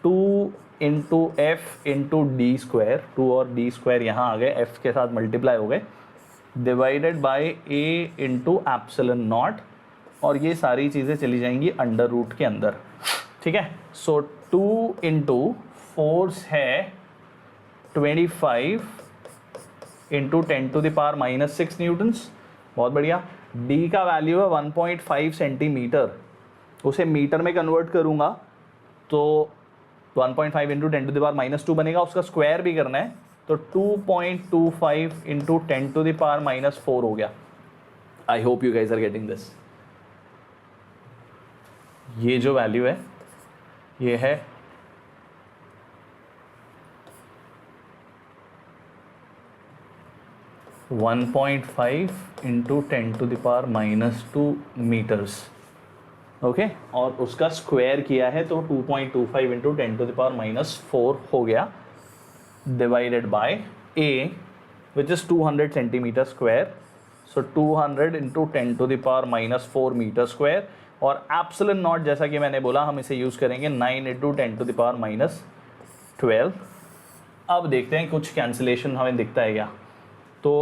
2 इंटू F इंटू D²। 2 और D² यहाँ आ गए, F के साथ मल्टीप्लाई हो गए, divided by A into epsilon naught, और ये सारी चीज़ें चली जाएंगी अंडर रूट के अंदर। ठीक है, सो 2 इंटू फोर्स है 25 into 10 to the power -6 Newton's. बहुत बढ़िया। D का वैल्यू है 1.5 सेंटीमीटर, उसे मीटर में कन्वर्ट करूँगा तो तो 1.5 into 10 to the power minus 2 बनेगा, उसका स्क्वायर भी करना है तो 2.25 into 10 to the power minus 4 हो गया। I hope you guys are getting this. ये जो वैल्यू है ये है 1.5 into 10 to the power minus 2 metres, okay, और उसका स्क्वायर किया है तो 2.25 into 10 to the power minus 4 हो गया, divided by A which is 200 centimetre square, so 200 into 10 to the power minus 4 metre square, और एप्सिलॉन नॉट जैसा कि मैंने बोला हम इसे यूज़ करेंगे 9 into 10 to the power minus 12। अब देखते हैं कुछ कैंसिलेशन हमें दिखता है क्या। तो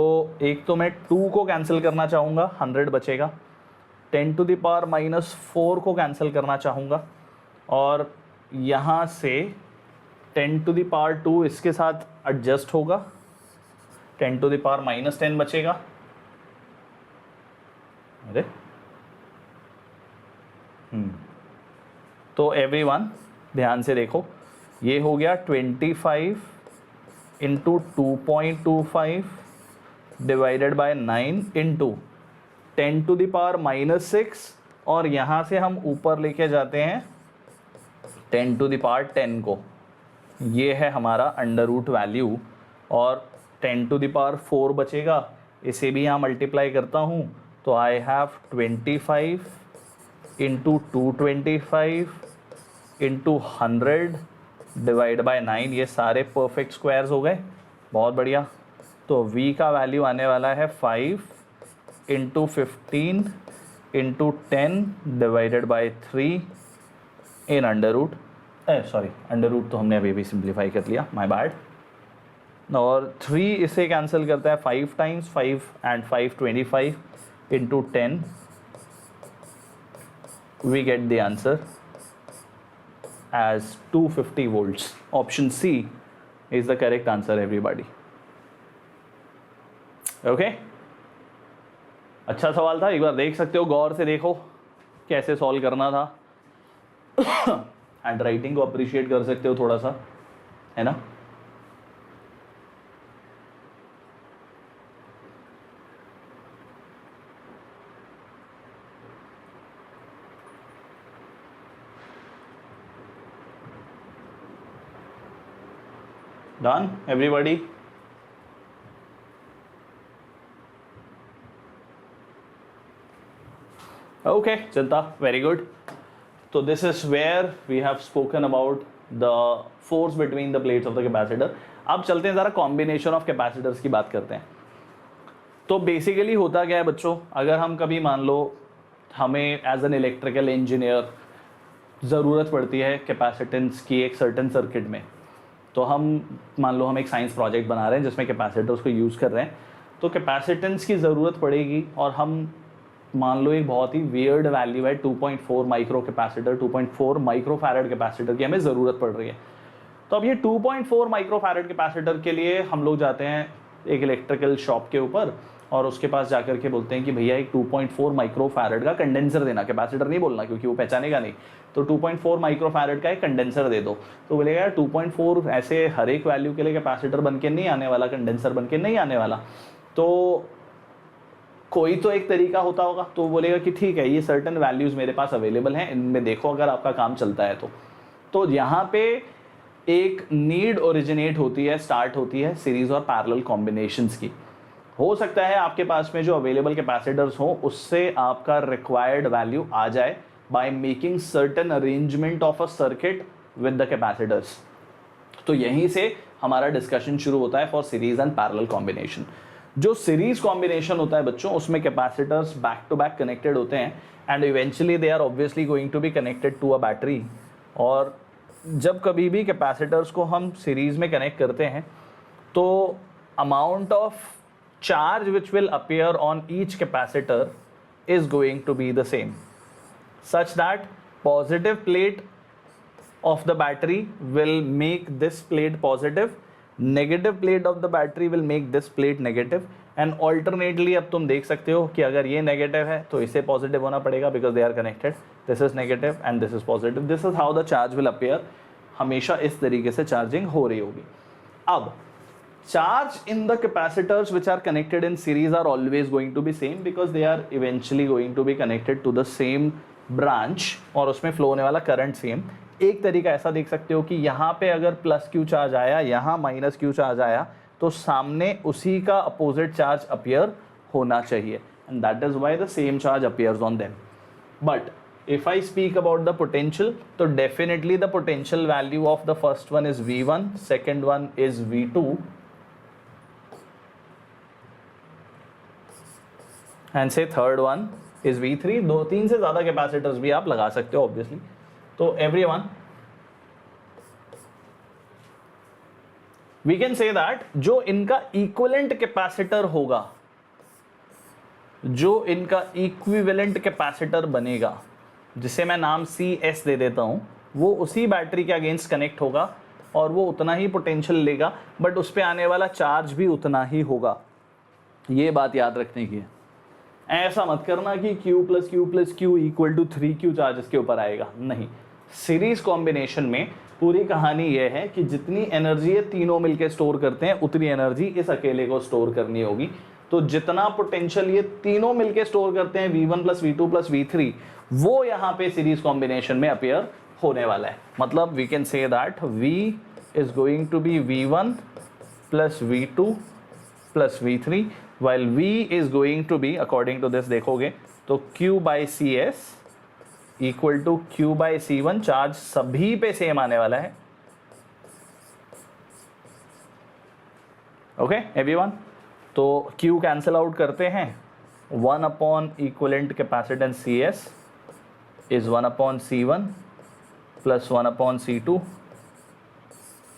एक तो मैं 2 को कैंसिल करना चाहूँगा, 100 बचेगा, 10 टू द पावर माइनस 4 को कैंसिल करना चाहूँगा, और यहाँ से 10 टू द पावर 2 इसके साथ एडजस्ट होगा, 10 टू द पावर माइनस 10 बचेगा। अरे तो एवरीवन ध्यान से देखो, ये हो गया 25 into 2.25 divided by 9 into 10 to the power minus 6, और यहाँ से हम ऊपर लेके जाते हैं 10 टू द पावर 10 को, ये है हमारा अंडर रूट वैल्यू, और 10 टू द पावर 4 बचेगा, इसे भी यहाँ मल्टीप्लाई करता हूँ तो I have 25 into 225 into 100 divide by 9, ये सारे परफेक्ट स्क्वायर्स हो गए, बहुत बढ़िया। तो v का वैल्यू आने वाला है 5 into 15 into 10 divided by 3 in under root, sorry under root तो हमने अभी भी सिंप्लीफाई कर लिया, माय बैड, और 3 इसे कैंसिल करता है 5 times, 5 and 5 25 into 10, we get the answer as 250 volts. Option C is the correct answer, everybody. Okay? अच्छा सवाल था, एक बार देख सकते हो, गौर से देखो कैसे सॉल्व करना था। हैंड राइटिंग को अप्रिशिएट कर सकते हो थोड़ा सा, है ना। Done, everybody? Okay, Chinta, very good. So this is where we have spoken about the force between the plates of the capacitor. अब चलते हैं ज़रा कॉम्बिनेशन ऑफ कैपेसिटर्स की बात करते हैं। तो बेसिकली होता क्या है बच्चों, अगर हम कभी मान लो हमें एज एन इलेक्ट्रिकल इंजीनियर ज़रूरत पड़ती है कैपेसिटेंस की एक सर्टेन सर्किट में, तो हम मान लो हम एक साइंस प्रोजेक्ट बना रहे हैं जिसमें कैपेसिटर्स को यूज़ कर रहे हैं, तो कैपेसिटेंस की ज़रूरत पड़ेगी, और हम मान लो एक बहुत ही वियर्ड वैल्यू है 2.4 micro capacitor, 2.4 micro farad capacitor की हमें ज़रूरत पड़ रही है। तो अब ये 2.4 माइक्रो फैरेड कैपेसिटर के लिए हम लोग जाते हैं एक इलेक्ट्रिकल शॉप के ऊपर, और उसके पास जाकर के बोलते हैं कि भैया एक 2.4 माइक्रो फैरेड का कंडेंसर देना, कैपेसिटर नहीं बोलना क्योंकि वो पहचानेगा नहीं, तो 2.4 माइक्रो फैरेड का एक कंडेंसर दे दो। तो बोलेगा यार 2.4 ऐसे हर एक वैल्यू के लिए कैपेसिटर बन के नहीं आने वाला, कंडेंसर बन के नहीं आने वाला, तो कोई तो एक तरीका होता होगा। तो बोलेगा कि ठीक है, ये सर्टेन वैल्यूज़ मेरे पास अवेलेबल हैं, इनमें देखो अगर आपका काम चलता है तो यहाँ पे एक नीड ओरिजिनेट होती है, स्टार्ट होती है सीरीज और पैरेलल कॉम्बिनेशंस की। हो सकता है आपके पास में जो अवेलेबल कैपेसिटर्स हो उससे आपका रिक्वायर्ड वैल्यू आ जाए by making certain arrangement of a circuit with the capacitors. तो यहीं से हमारा डिस्कशन शुरू होता है for series and parallel combination. जो सीरीज कॉम्बिनेशन होता है बच्चों, उसमें capacitors back to back connected होते हैं and eventually they are obviously going to be connected to a battery. और जब कभी भी कैपेसिटर्स को हम सीरीज में कनेक्ट करते हैं तो amount of charge which will appear on each capacitor is going to be the same, such that positive plate of the battery will make this plate positive, negative plate of the battery will make this plate negative, and alternately अब तुम देख सकते हो कि अगर ये negative है तो इसे पॉजिटिव होना पड़ेगा because they are connected, this is negative and this is positive, this is how the charge will appear। हमेशा इस तरीके से चार्जिंग हो रही होगी। अब charge in the capacitors which are connected in series are always going to be same because they are eventually going to be connected to the same branch और उसमें फ्लो होने वाला करंट सेम। एक तरीका ऐसा देख सकते हो कि यहाँ पे अगर प्लस क्यू चार्ज आया, यहाँ माइनस क्यू चार्ज आया, तो सामने उसी का अपोजिट चार्ज अपीयर होना चाहिए, and that is why the same charge appears on them. But if I speak about the potential, so definitely the potential value of the first one is V1, second one is V2, and say third one is V3. दो तीन से ज़्यादा capacitors भी आप लगा सकते हो obviously. तो everyone, we can say that जो इनका इक्विवेलेंट कैपेसिटर होगा, जो इनका इक्विवेलेंट कैपेसिटर बनेगा, जिसे मैं नाम CS दे देता हूं, वो उसी बैटरी के अगेंस्ट कनेक्ट होगा और वो उतना ही पोटेंशियल लेगा, बट उस पर आने वाला चार्ज भी उतना ही होगा। ये बात याद रखने की है। ऐसा मत करना कि Q plus Q plus Q equal to 3Q charge इसके ऊपर आएगा, नहीं। सीरीज कॉम्बिनेशन में पूरी कहानी यह है कि जितनी एनर्जी ये तीनों मिलकर स्टोर करते हैं उतनी एनर्जी इस अकेले को स्टोर करनी होगी। तो जितना पोटेंशियल ये तीनों मिलकर स्टोर करते हैं V1 plus V2 plus V3, वो यहाँ पे सीरीज कॉम्बिनेशन में अपीयर होने वाला है। मतलब we can say that V is going to be V1 plus V2 plus V3 while V is going to be according to this देखोगे तो Q by CS equal to Q by C1, charge सभी पे same आने वाला है। Okay everyone, तो Q cancel out करते हैं, 1 upon equivalent capacitance CS is 1 upon C1 plus 1 upon C2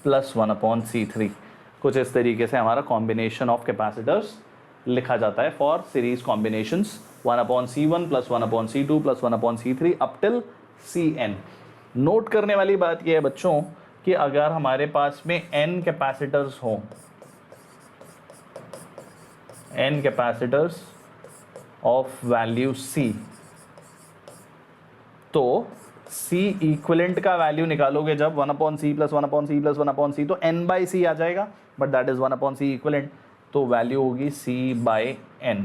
plus 1 upon C3। कुछ इस तरीके से हमारा कॉम्बिनेशन ऑफ कैपेसिटर्स लिखा जाता है for series combinations, 1 upon C1 plus 1 upon C2 plus 1 upon C3 up till Cn। Note करने वाली बात यह है बच्चों कि अगर हमारे पास में n कैपेसिटर्स हों, n capacitors of value C, तो C इक्विवेलेंट का वैल्यू निकालोगे जब 1 upon C plus 1 upon C plus 1 upon C, तो n बाई C आ जाएगा, but that is 1 upon C equivalent, तो वैल्यू होगी C बाई n।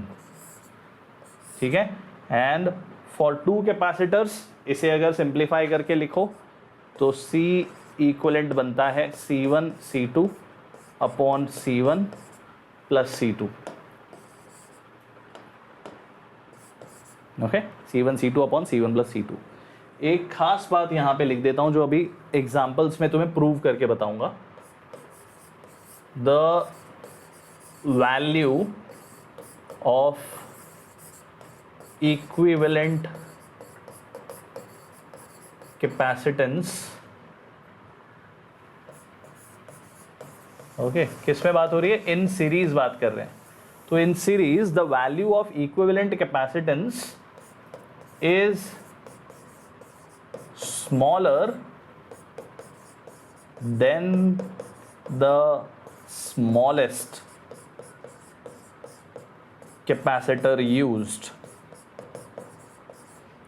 ठीक है, एंड फॉर 2 कैपेसिटर्स इसे अगर सिंप्लीफाई करके लिखो तो C इक्विवेलेंट बनता है C1 C2 upon C1 plus C2। Okay, C1 C2 upon C1 plus C2। एक खास बात यहां पे लिख देता हूं जो अभी एग्जांपल्स में तुम्हें प्रूव करके बताऊंगा। The value of equivalent capacitance, okay, किस में बात हो रही है? इन सीरीज बात कर रहे हैं। तो in series the value of equivalent capacitance is smaller than the smallest capacitor used।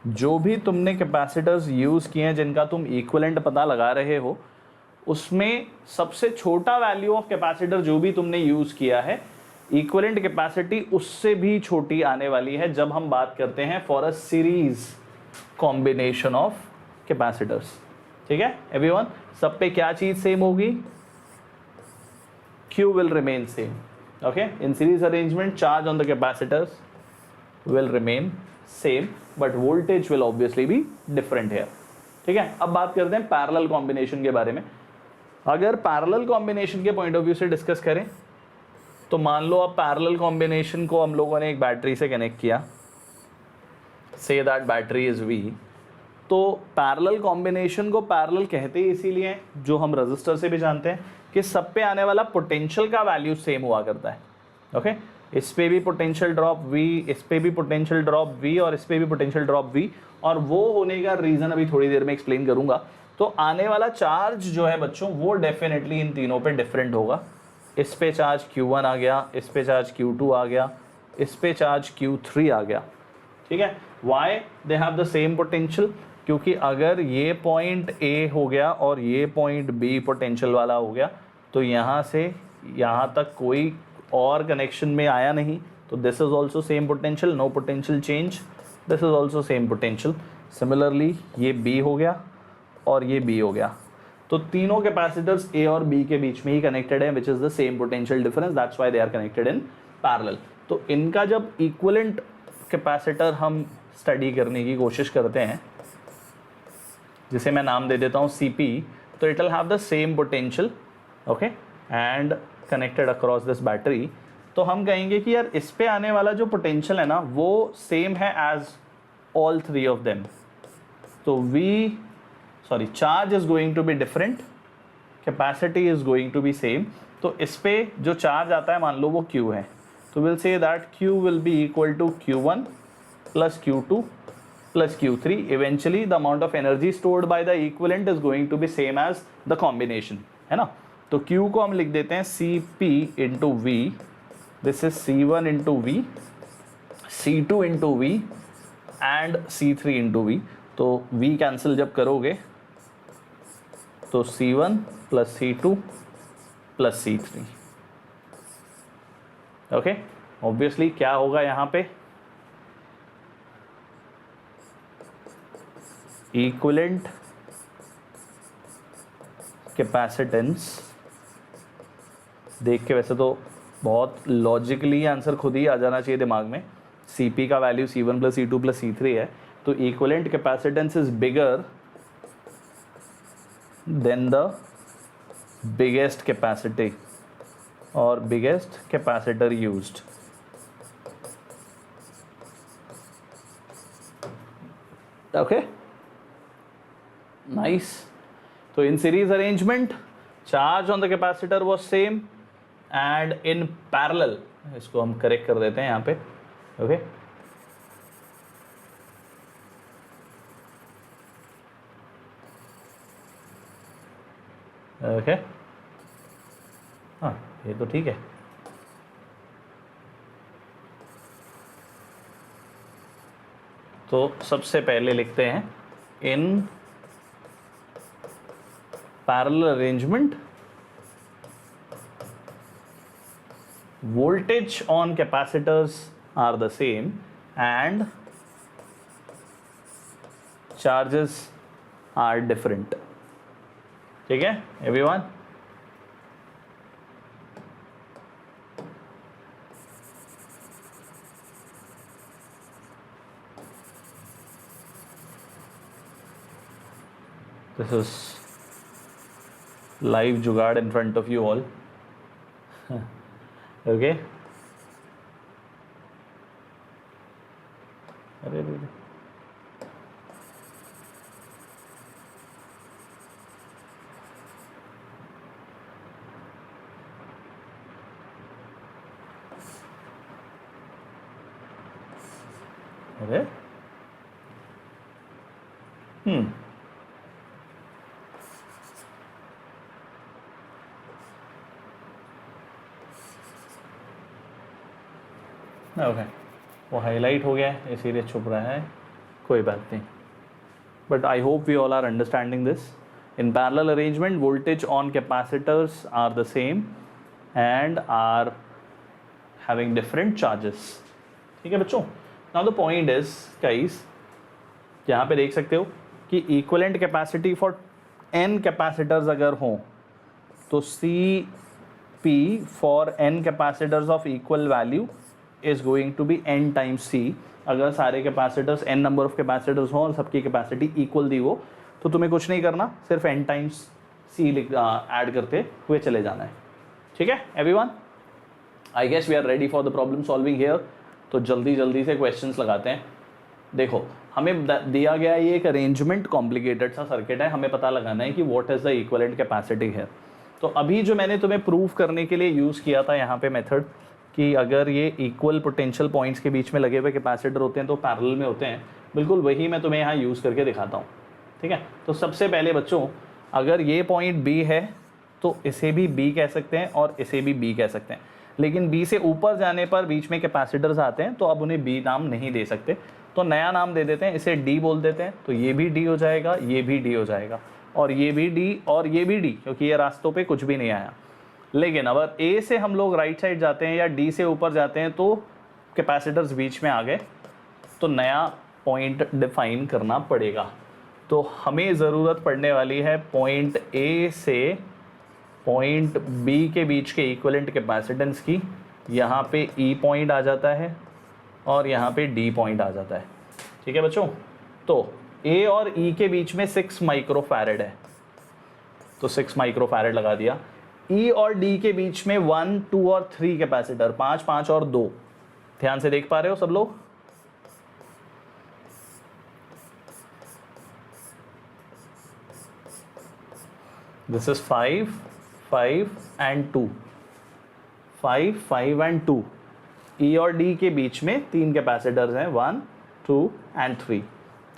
जो भी तुमने कैपेसिटर्स यूज किए हैं जिनका तुम इक्विवेलेंट पता लगा रहे हो, उसमें सबसे छोटा वैल्यू ऑफ कैपेसिटर जो भी तुमने यूज किया है, इक्विवेलेंट कैपेसिटी उससे भी छोटी आने वाली है जब हम बात करते हैं for a series combination of capacitors. ठीक है एवरीवन, सब पे क्या चीज सेम होगी? Q will remain same। okay, in series arrangement charge on the capacitors will remain same but voltage will obviously be different here। ठीक है, अब बात करते हैं पैरेलल कॉम्बिनेशन के बारे में। अगर पैरेलल कॉम्बिनेशन के पॉइंट ऑफ व्यू से डिस्कस करें तो मान लो अब पैरेलल कॉम्बिनेशन को हम लोगों ने एक बैटरी से कनेक्ट किया, say that battery is V। तो पैरेलल कॉम्बिनेशन को पैरेलल कहते ही इसीलिए हैं, जो हम रजिस्टर से भी जानते हैं कि सब पे आने वाला पोटेंशियल का वैल्यू सेम हुआ करता है। ओके, इस पे भी पोटेंशियल ड्रॉप V, इस पे भी पोटेंशियल ड्रॉप V और इस पे भी पोटेंशियल ड्रॉप V, और वो होने का रीज़न अभी थोड़ी देर में एक्सप्लेन करूंगा। तो आने वाला चार्ज जो है बच्चों वो डेफिनेटली इन तीनों पे डिफरेंट होगा। इस पे चार्ज Q1 आ गया, इस पे चार्ज Q2 आ गया, इस पे चार्ज Q3 आ गया। ठीक है, why? They have the same potential क्योंकि अगर ये पॉइंट ए हो गया और ये पॉइंट बी पोटेंशियल वाला हो गया तो यहाँ से यहाँ तक कोई और कनेक्शन में आया नहीं, तो this is also same potential, no potential change, this is also same potential. Similarly ये बी हो गया और ये बी हो गया, तो तीनों कैपेसिटर्स ए और बी के बीच में ही कनेक्टेड है, which is the same potential difference, that's why they are connected in parallel. तो इनका जब इक्विवेलेंट कैपेसिटर हम स्टडी करने की कोशिश करते हैं, जिसे मैं नाम दे देता हूँ CP, तो it will have the same potential, okay, and connected across this battery. तो हम कहेंगे कि यार इस पे आने वाला जो पोटेंशियल है ना वो सेम है as all three of them. तो charge is going to be different, capacity is going to be same. तो इस पे जो चार्ज आता है मान लो वो Q है, तो will say that Q will be equal to Q1 plus Q2 plus Q3. Eventually the amount of energy stored by the equivalent is going to be same as the combination, है ना। तो Q को हम लिख देते हैं CP into V, this is C1 into V, C2 into V and C3 into V। तो V cancel जब करोगे तो C1 plus C2 plus C3, okay. Obviously क्या होगा यहाँ पे, इक्विवेलेंट कैपेसिटेंस। देख के वैसे तो बहुत लॉजिकली आंसर खुद ही आ जाना चाहिए दिमाग में। CP का value C1 plus C2 plus C3 है, तो equivalent capacitance is bigger than the biggest capacity और biggest capacitor used. Okay, nice. So in series arrangement charge on the capacitor was same and in parallel, इसको हम correct कर देते हैं यहाँ पे, ओके। ओके, हाँ ये तो ठीक है। तो सबसे पहले लिखते हैं इन parallel arrangement voltage on capacitors are the same and charges are different, ठीक है everyone। this is live जुगाड़ in front of you all, okay। अरे अरे ओके, वो हाईलाइट हो गया है इसीलिए छुप रहा है, कोई बात नहीं। But I hope we all are understanding this. In parallel arrangement voltage on capacitors are the same and are having different charges, ठीक है बच्चों। Now the point is guys, यहाँ पे देख सकते हो कि equivalent capacity for n capacitors अगर हों तो CP for n capacitors of equal value is going to be n times C। अगर सारे capacitors n number of capacitors हों और सबकी कैपेसिटी इक्वल दी हो तो तुम्हें कुछ नहीं करना, सिर्फ n टाइम्स C ऐड करते हुए चले जाना है, ठीक है everyone. I guess we are ready for the problem solving here. तो जल्दी जल्दी से क्वेश्चंस लगाते हैं। देखो हमें दिया गया ये एक अरेंजमेंट कॉम्प्लिकेटेड सा सर्किट है, हमें पता लगाना है कि what is the equivalent capacity है। तो अभी जो मैंने तुम्हें प्रूव करने के लिए यूज़ किया था यहाँ पे मेथड, कि अगर ये इक्वल पोटेंशियल पॉइंट्स के बीच में लगे हुए कैपेसिटर होते हैं तो पैरेलल में होते हैं, बिल्कुल वही मैं तुम्हें यहाँ यूज़ करके दिखाता हूँ, ठीक है। तो सबसे पहले बच्चों, अगर ये पॉइंट B है तो इसे भी B कह सकते हैं और इसे भी B कह सकते हैं, लेकिन B से ऊपर जाने पर बीच में कैपेसिटर्स आते हैं तो अब उन्हें B नाम नहीं दे सकते। तो नया नाम दे देते हैं, इसे डी बोल देते हैं। तो ये भी डी हो जाएगा, ये भी डी हो जाएगा, और ये भी डी और ये भी डी, क्योंकि ये रास्तों पे कुछ भी नहीं आया। लेकिन अगर ए से हम लोग राइट साइड जाते हैं या डी से ऊपर जाते हैं तो कैपेसिटर्स बीच में आ गए, तो नया पॉइंट डिफाइन करना पड़ेगा। तो हमें ज़रूरत पड़ने वाली है पॉइंट ए से पॉइंट बी के बीच के इक्विवेलेंट कैपेसिटेंस की। यहाँ पे ई पॉइंट आ जाता है और यहाँ पे डी पॉइंट आ जाता है। ठीक है बच्चों, तो ए और ई के बीच में 6 माइक्रोफैरेड है, तो 6 माइक्रोफैरेड लगा दिया। ई और डी के बीच में 1, 2 और 3 कैपेसिटर, 5, 5 और 2। ध्यान से देख पा रहे हो सब लोग? This is 5, 5 and 2, 5, 5 and 2। ई और डी के बीच में 3 कैपेसिटर्स हैं, 1, 2 एंड 3।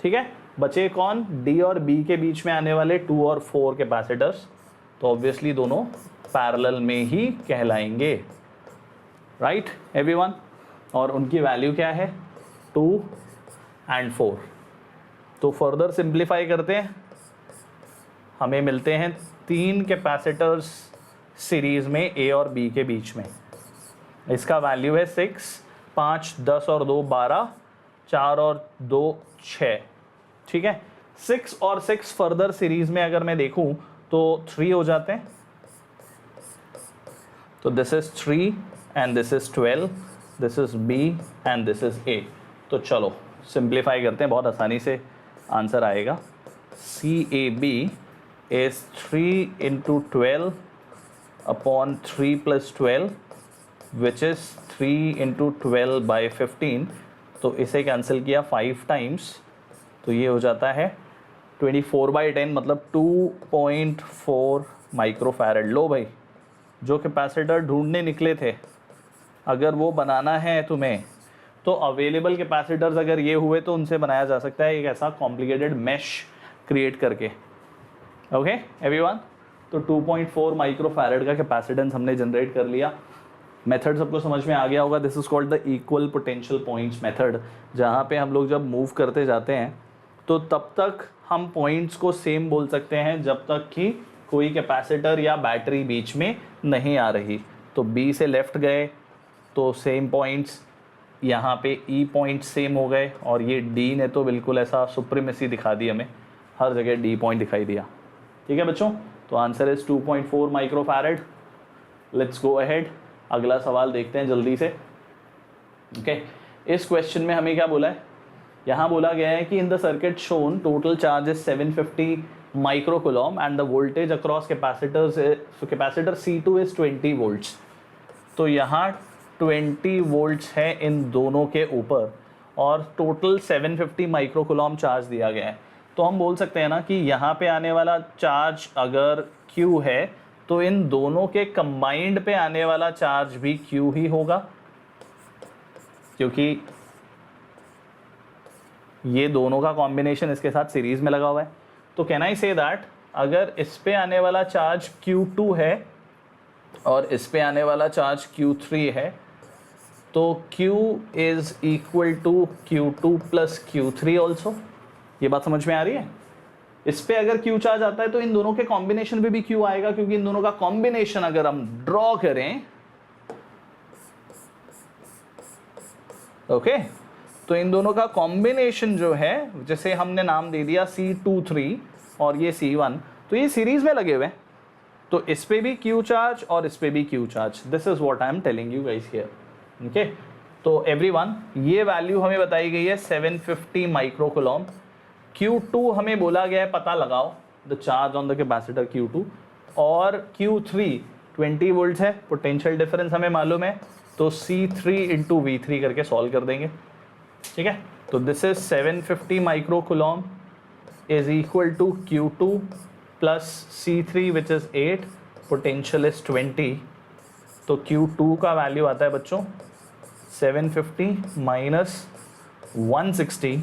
ठीक है, बचे कौन? डी और बी के बीच में आने वाले 2 और 4 कैपेसिटर्स। तो ऑब्वियसली दोनों पैरेलल में ही कहलाएंगे, राइट एवरीवन? और उनकी वैल्यू क्या है? 2 एंड 4। तो फर्दर सिंप्लीफाई करते हैं, हमें मिलते हैं 3 कैपेसिटर्स सीरीज में ए और बी के बीच में। इसका वैल्यू है 6, 5, 10 और 2 12, 4 और 2 6। ठीक है, 6 और 6 फर्दर सीरीज में अगर मैं देखूं तो 3 हो जाते हैं। तो this is 3 and this is 12, this is B and this is A. तो चलो सिंप्लीफाई करते हैं, बहुत आसानी से आंसर आएगा। सी A B is 3 into 12 upon 3 plus 12 which is 3 into 12 by 15। तो इसे कैंसिल किया 5 टाइम्स, तो ये हो जाता है 24/10, मतलब 2.4 माइक्रोफैरेड। लो भाई, जो कैपेसिटर ढूंढने निकले थे, अगर वो बनाना है तुम्हें, तो अवेलेबल कैपेसिटर्स अगर ये हुए तो उनसे बनाया जा सकता है एक ऐसा कॉम्प्लिकेटेड मैश क्रिएट करके। ओके एवरीवन, तो 2.4 माइक्रोफैरेड का कैपेसिटेंस हमने जनरेट कर लिया। मेथड सबको समझ में आ गया होगा। This is called the equal potential points method, जहाँ पे हम लोग जब मूव करते जाते हैं तो तब तक हम पॉइंट्स को सेम बोल सकते हैं जब तक कि कोई कैपेसिटर या बैटरी बीच में नहीं आ रही। तो बी से लेफ्ट गए तो सेम पॉइंट्स, यहाँ पे ई पॉइंट सेम हो गए, और ये डी ने तो बिल्कुल ऐसा सुप्रीमेसी दिखा दी हमें, हर जगह डी पॉइंट दिखाई दिया। ठीक है बच्चों, तो answer is 2.4 microfarad. Let's go ahead, अगला सवाल देखते हैं जल्दी से। ओके, इस क्वेश्चन में हमें क्या बोला है? यहाँ बोला गया है कि in the circuit shown total charge is 750 microcoulomb and the voltage across capacitor C2 is 20 volts. तो यहाँ 20 वोल्ट्स है इन दोनों के ऊपर, और टोटल 750 माइक्रोकूलम चार्ज दिया गया है। तो हम बोल सकते हैं ना कि यहाँ पे आने वाला चार्ज अगर Q है तो इन दोनों के कंबाइंड पे आने वाला चार्ज भी Q ही होगा, क्योंकि ये दोनों का कॉम्बिनेशन इसके साथ सीरीज में लगा हुआ है। तो कैन आई से दैट अगर इस पे आने वाला चार्ज Q2 है और इस पे आने वाला चार्ज Q3 है, तो Q is equal to Q2 plus Q3 also. ये बात समझ में आ रही है? इस पे अगर Q चार्ज आता है तो इन दोनों के कॉम्बिनेशन में भी Q आएगा, क्योंकि इन दोनों का कॉम्बिनेशन अगर हम ड्रॉ करें, ओके, तो इन दोनों का कॉम्बिनेशन जो है, जैसे हमने नाम दे दिया C23 और ये C1, तो ये सीरीज में लगे हुए हैं, तो इस पे भी Q चार्ज और इस पे भी Q charge. This is what I am telling you guys here. Okay, तो एवरीवन, ये वैल्यू हमें बताई गई है 750 माइक्रोकूलम। Q2 हमें बोला गया है पता लगाओ, the charge on the capacitor Q2, और Q3 20 वोल्ट्स है, पोटेंशियल डिफरेंस हमें मालूम है, तो C3 इंटू V3 करके सॉल्व कर देंगे। ठीक है, तो this is 750 microcoulomb is equal to Q2 plus C3 which is 8, potential is 20। तो Q2 का वैल्यू आता है बच्चों 750 माइनस 160,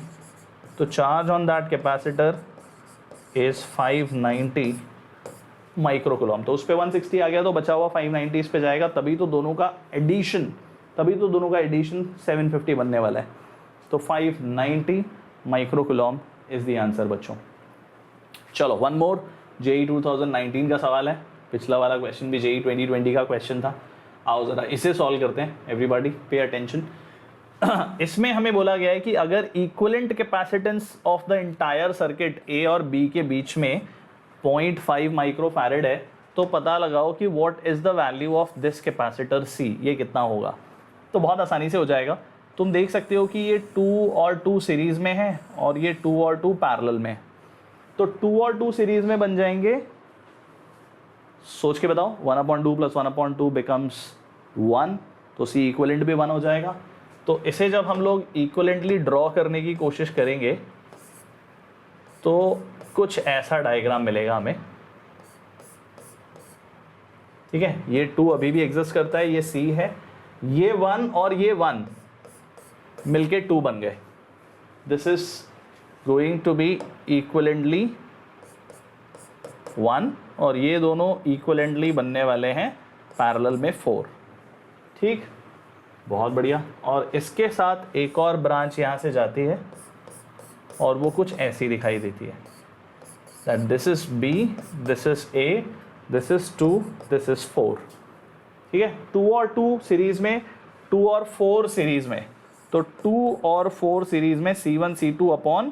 तो charge on that capacitor is 590 microcoulomb. तो उस पर 160 आ गया, तो बचा हुआ 590 इस पे जाएगा, तभी तो दोनों का एडिशन 750 बनने वाला है। तो 590 micro coulomb is the answer बच्चों। चलो वन मोर, जेई 2019 का सवाल है, पिछला वाला क्वेश्चन भी जेई 2020 का क्वेश्चन था। आओ ज़रा इसे सॉल्व करते हैं, एवरीबॉडी पे अटेंशन। इसमें हमें बोला गया है कि अगर equivalent capacitance of the entire circuit A और बी के बीच में 0.5 माइक्रोफैरेड है, तो पता लगाओ कि what is the value of this capacitor C, ये कितना होगा। तो बहुत आसानी से हो जाएगा, तुम देख सकते हो कि ये 2 और 2 सीरीज में है और ये 2 और 2 पैरेलल में। तो 2 और 2 सीरीज में बन जाएंगे, सोच के बताओ, 1/2 + 1/2 बिकम्स 1, तो सी इक्विवेलेंट भी 1 हो जाएगा। तो इसे जब हम लोग इक्विवेलेंटली ड्रॉ करने की कोशिश करेंगे तो कुछ ऐसा डायग्राम मिलेगा हमें, ठीक है। ये 2 अभी भी एग्जिस्ट करता है, ये C है, ये 1 और ये 1 मिलके 2 बन गए। This is going to be equivalently 1 और ये दोनों इक्विवेलेंटली बनने वाले हैं पैरेलल में 4, ठीक, बहुत बढ़िया। और इसके साथ एक और ब्रांच यहाँ से जाती है और वो कुछ ऐसी दिखाई देती है, that this is B, this is A, this is 2, this is 4, ठीक है। 2 और 2 सीरीज में, 2 और 4 सीरीज में, तो 2 और 4 सीरीज में C1 C2 upon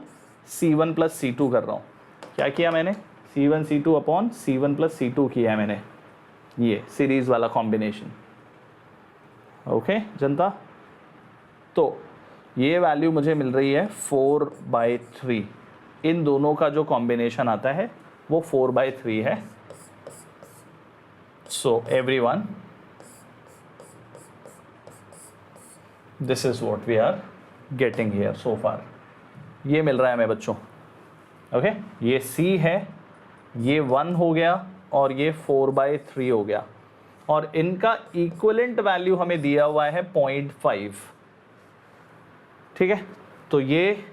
C1 + C2 कर रहा हूँ। क्या किया मैंने, C1 C2 upon C1 + C2 किया है मैंने, ये सीरीज वाला कॉम्बिनेशन। ओके जनता, तो ये वैल्यू मुझे मिल रही है 4/3। इन दोनों का जो कॉम्बिनेशन आता है वो 4/3 है। So everyone, this is what we are getting here so far. ये मिल रहा है हमें बच्चों, ओके। ये C है, ये 1 हो गया और ये 4/3 हो गया, और इनका इक्विवेलेंट वैल्यू हमें दिया हुआ है 0.5, ठीक है। तो ये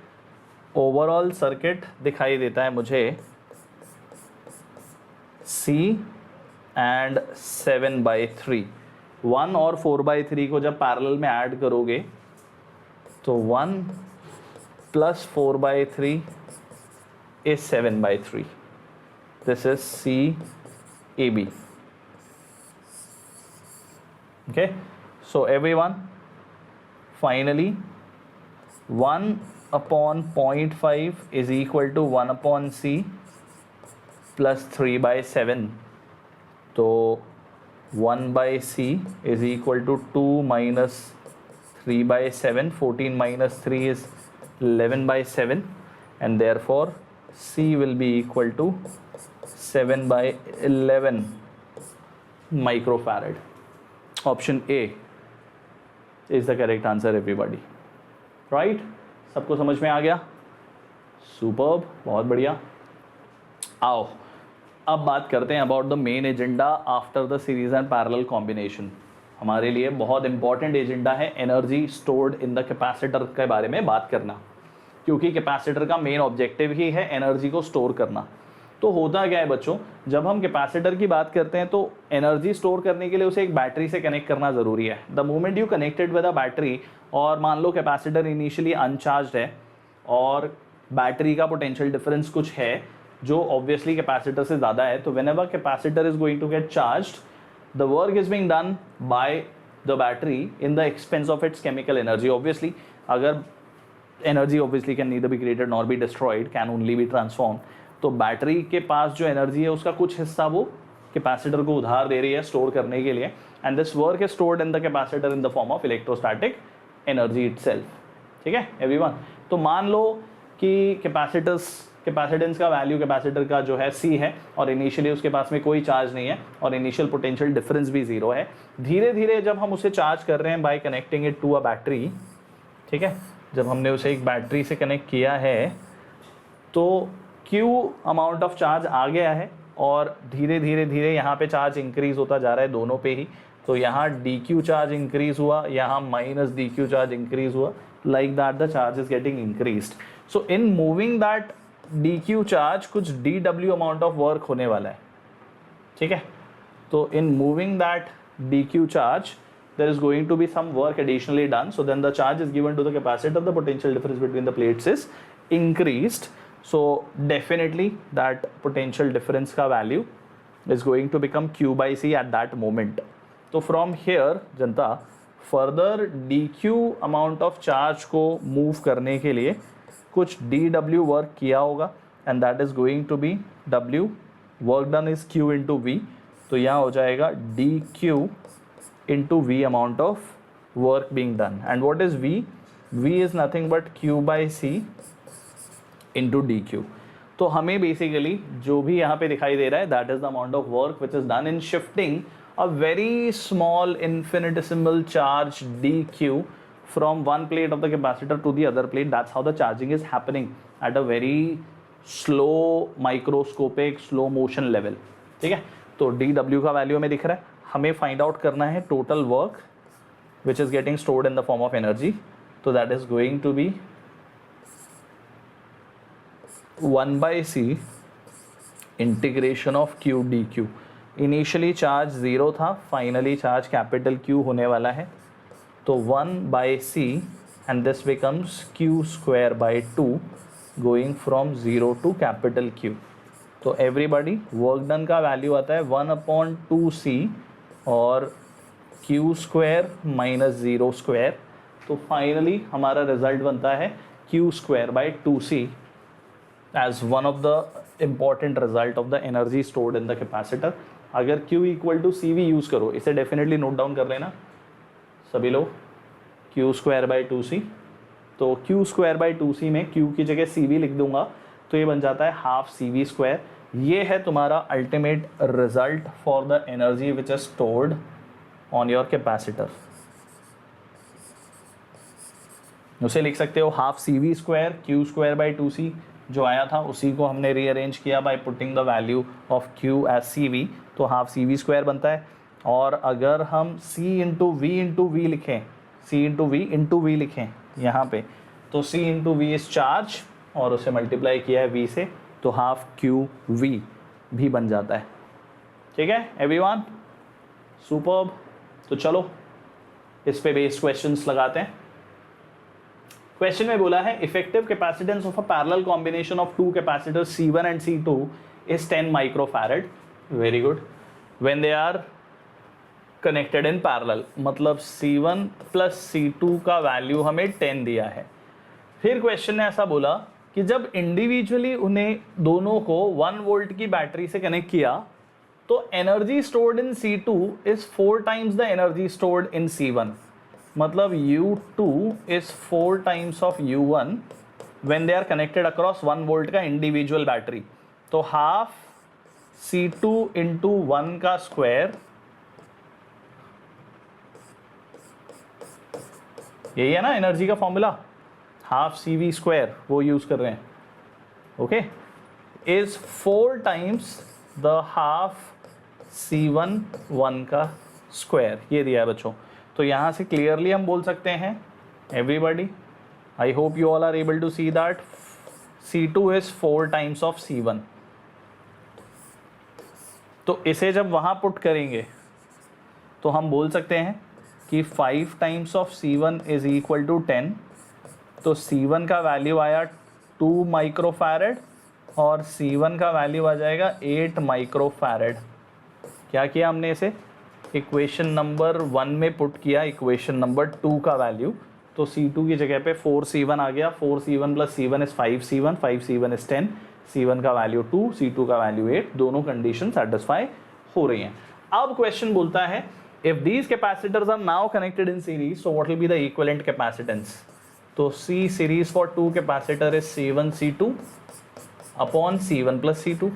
ओवरऑल सर्किट दिखाई देता है मुझे C एंड 7/3। 1 और 4/3 को जब पैरेलल में ऐड करोगे तो 1 + 4/3 is 7/3। This is CAB। Okay, so everyone, finally 1/0.5 is equal to 1/C plus 3/7. तो 1/C is equal to 2 minus 3/7. 14 minus 3 is 11/7, and therefore C will be equal to 7/11 microfarad. Option A is the correct answer everybody, right. सबको समझ में आ गया, superb, बहुत बढ़िया। आओ अब बात करते हैं about the main agenda after the series and parallel combination. हमारे लिए बहुत इंपॉर्टेंट एजेंडा है energy stored in the capacitor के बारे में बात करना, क्योंकि कैपेसिटर का मेन ऑब्जेक्टिव ही है एनर्जी को स्टोर करना। तो होता क्या है बच्चों, जब हम कैपेसिटर की बात करते हैं तो एनर्जी स्टोर करने के लिए उसे एक बैटरी से कनेक्ट करना ज़रूरी है। The moment you connected with a battery, और मान लो कैपेसिटर इनिशियली अनचार्ज है और बैटरी का पोटेंशियल डिफरेंस कुछ है जो ऑब्वियसली कैपेसिटर से ज़्यादा है, तो whenever capacitor is going to get charged, the work is being done by the battery in the expense of its chemical energy. Obviously अगर energy obviously can neither be created nor be destroyed, can only be transform, तो battery के पास जो energy है उसका कुछ हिस्सा वो कैपेसिटर को उधार दे रही है स्टोर करने के लिए, and this work is stored in the capacitor in the form of electrostatic energy itself, ठीक है एवरीवन। तो मान लो कि कैपेसिटेंस का वैल्यू कैपेसिटर का जो है C है और इनिशियली उसके पास में कोई चार्ज नहीं है और इनिशियल पोटेंशियल डिफरेंस भी 0 है। धीरे धीरे जब हम उसे चार्ज कर रहे हैं by connecting it to a battery, ठीक है, जब हमने उसे एक बैटरी से कनेक्ट किया है तो Q अमाउंट ऑफ चार्ज आ गया है और धीरे धीरे यहाँ पे चार्ज इंक्रीज होता जा रहा है दोनों पे ही। तो यहाँ dq चार्ज इंक्रीज हुआ, यहाँ -dq चार्ज इंक्रीज हुआ, like that the charge is getting increased. So in moving that dq charge कुछ dw अमाउंट ऑफ वर्क होने वाला है, ठीक है। तो in moving that dq charge there is going to be some work additionally done, so then the charge is given to the capacitor, the potential difference between the plates is increased. So definitely that potential difference का value is going to become Q by C at that moment. तो from here Janata further dq amount of charge को move करने के लिए कुछ dw work किया होगा, and that is going to be w, work done is q into v. तो यहाँ हो जाएगा dq into v amount of work being done. And what is v? v is nothing but q by c into dq. तो हमें basically जो भी यहाँ पे दिखाई दे रहा है that is the amount of work which is done in shifting a very small infinitesimal charge dq from one plate of the capacitor to the other plate. That's how the charging is happening at a very slow microscopic slow motion level. ठीक है, तो dw का value हमें दिख रहा है, हमें find out करना है total work which is getting stored in the form of energy. तो that is going to be 1 by c integration of q dq. Initially charge 0 था, फाइनली चार्ज कैपिटल Q होने वाला है. तो 1 by c and this becomes q square by 2 going from 0 to capital Q. तो everybody work done का value आता है 1/2c और q स्क्वायर माइनस 0 स्क्वायर. तो फाइनली हमारा रिजल्ट बनता है q square by 2c as one of the important result of the energy stored in the capacitor. अगर Q equal to C V use करो, इसे डेफिनेटली नोट डाउन कर लेना सभी लोग, Q स्क्वायर बाई 2c. तो Q स्क्वायर बाई 2c में Q की जगह सी वी लिख दूंगा तो ये बन जाता है हाफ सी वी स्क्वायर. ये है तुम्हारा ultimate result for the energy which is stored on your capacitor. उसे लिख सकते हो half C V square Q square by 2c. जो आया था उसी को हमने रीअरेंज किया by putting the value of Q as C V, तो हाफ सी वी स्क्वायर बनता है. और अगर हम C इंटू वी लिखें, C इंटू वी लिखें यहाँ पे, तो C into V is charge और उसे मल्टीप्लाई किया है V से, तो हाफ Q V भी बन जाता है. ठीक है एवरीवन, सुपर्ब. तो चलो इस पे बेस्ड क्वेश्चंस लगाते हैं. क्वेश्चन में बोला है effective capacitance of a parallel combination of two capacitors C1 and C2 is 10 microfarad. Very good. When they are connected in parallel, मतलब C1 प्लस C2 का वैल्यू हमें 10 दिया है. फिर क्वेश्चन ने ऐसा बोला कि जब इंडिविजुअली उन्हें दोनों को 1 वोल्ट की बैटरी से कनेक्ट किया तो energy stored in C2 is 4 times the energy stored in C1. मतलब U2 is 4 times of U1 when they are connected across 1 volt का इंडिविजुअल बैटरी. तो हाफ C2 इंटू 1 का स्क्वायर, यही है ना एनर्जी का फॉर्मूला, हाफ CV स्क्वायर वो use कर रहे हैं. Okay, is 4 times the half C1 1 का स्क्वायर. ये दिया है बच्चों. तो यहाँ से क्लियरली हम बोल सकते हैं everybody, I hope you all are able to see that C2 is 4 times of C1. तो इसे जब वहाँ पुट करेंगे तो हम बोल सकते हैं कि 5 times of C1 is equal to 10. तो C1 का वैल्यू आया 2 माइक्रोफैरड और C1 का वैल्यू आ जाएगा 8 माइक्रोफैरड. क्या किया हमने इसे इक्वेशन नंबर 1 में पुट किया, इक्वेशन नंबर 2 का वैल्यू. तो C2 की जगह पे 4C1 आ गया. 4C1 plus C1 is 5C1, 5C1 is 10, C1 का वैल्यू 2, C2 का वैल्यू 8. दोनों कंडीशन सेटिस्फाई हो रही हैं. अब क्वेश्चन बोलता है if these capacitors are now connected in series so what will be the equivalent capacitance. तो C series for 2 capacitor is C1C2 upon C1 plus C2.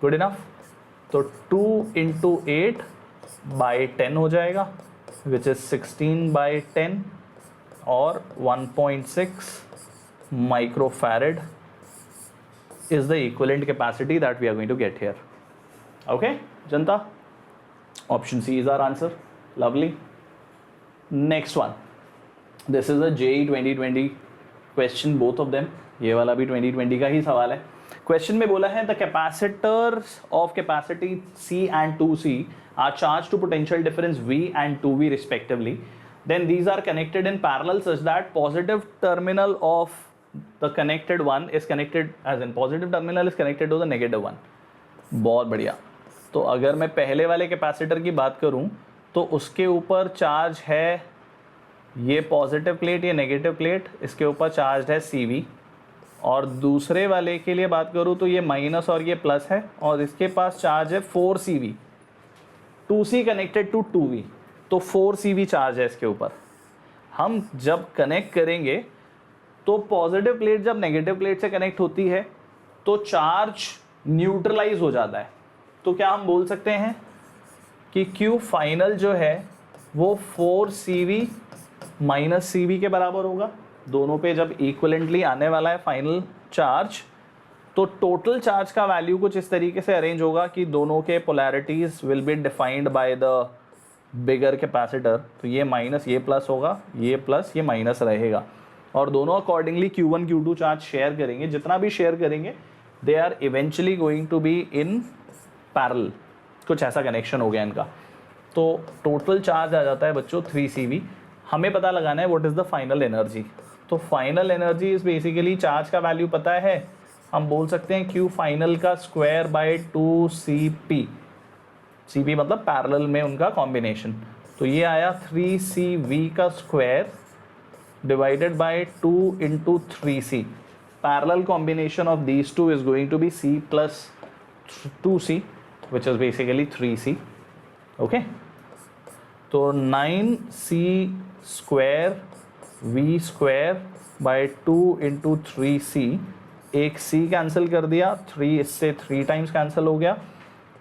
Good enough. तो 2 into 8 by 10 हो जाएगा विच इज 16 बाई 10 और 1.6 microfarad is the equivalent capacity that we are going to get here. Okay Janata, option C is our answer. Lovely. Next one, this is a JEE 2020 question, both of them. ये वाला भी 2020 का ही सवाल है. Question में बोला है the capacitors of capacity C and 2C are charged to potential difference V and 2V respectively. Then these are connected in parallel such that positive terminal of the connected one is connected, as in positive terminal is connected to the negative one. बहुत बढ़िया। तो अगर मैं पहले वाले capacitor की बात करूं तो उसके ऊपर चार्ज है ये पॉजिटिव प्लेट, ये नेगेटिव प्लेट, इसके ऊपर चार्ज है CV। और दूसरे वाले के लिए बात करूं तो ये माइनस और ये प्लस है और इसके पास चार्ज है 4CV। 2C connected to 2V, तो 4CV चार्ज है इसके ऊपर। हम जब कनेक्ट करेंगे तो पॉजिटिव प्लेट जब नेगेटिव प्लेट से कनेक्ट होती है तो चार्ज न्यूट्रलाइज हो जाता है। तो क्या हम बोल सकते हैं कि Q फाइनल जो है वो 4CV माइनस CV के बराबर होगा। दोनों पे जब इक्वलेंटली आने वाला है फाइनल चार्ज, तो टोटल चार्ज का वैल्यू कुछ इस तरीके से अरेंज होगा कि दोनों के polarities will be defined by the bigger capacitor. तो ये माइनस ये प्लस होगा, ये प्लस ये माइनस रहेगा और दोनों accordingly Q1 Q2 charge share करेंगे। जितना भी शेयर करेंगे they are eventually going to be in parallel. कुछ ऐसा कनेक्शन हो गया इनका। तो टोटल चार्ज आ जाता है बच्चों 3CV। हमें पता लगाना है what is the final energy. तो final energy is basically charge का वैल्यू पता है, हम बोल सकते हैं Q फाइनल का स्क्वायर बाय 2CP। CP मतलब पैरेलल में उनका कॉम्बिनेशन। तो ये आया 3CV का स्क्वायर divided by 2 into 3C। Parallel combination of these two is going to be C plus 2C which is basically 3C. Okay, तो 9C square V square by 2 into 3C। एक C cancel कर दिया, 3 इससे 3 times cancel हो गया।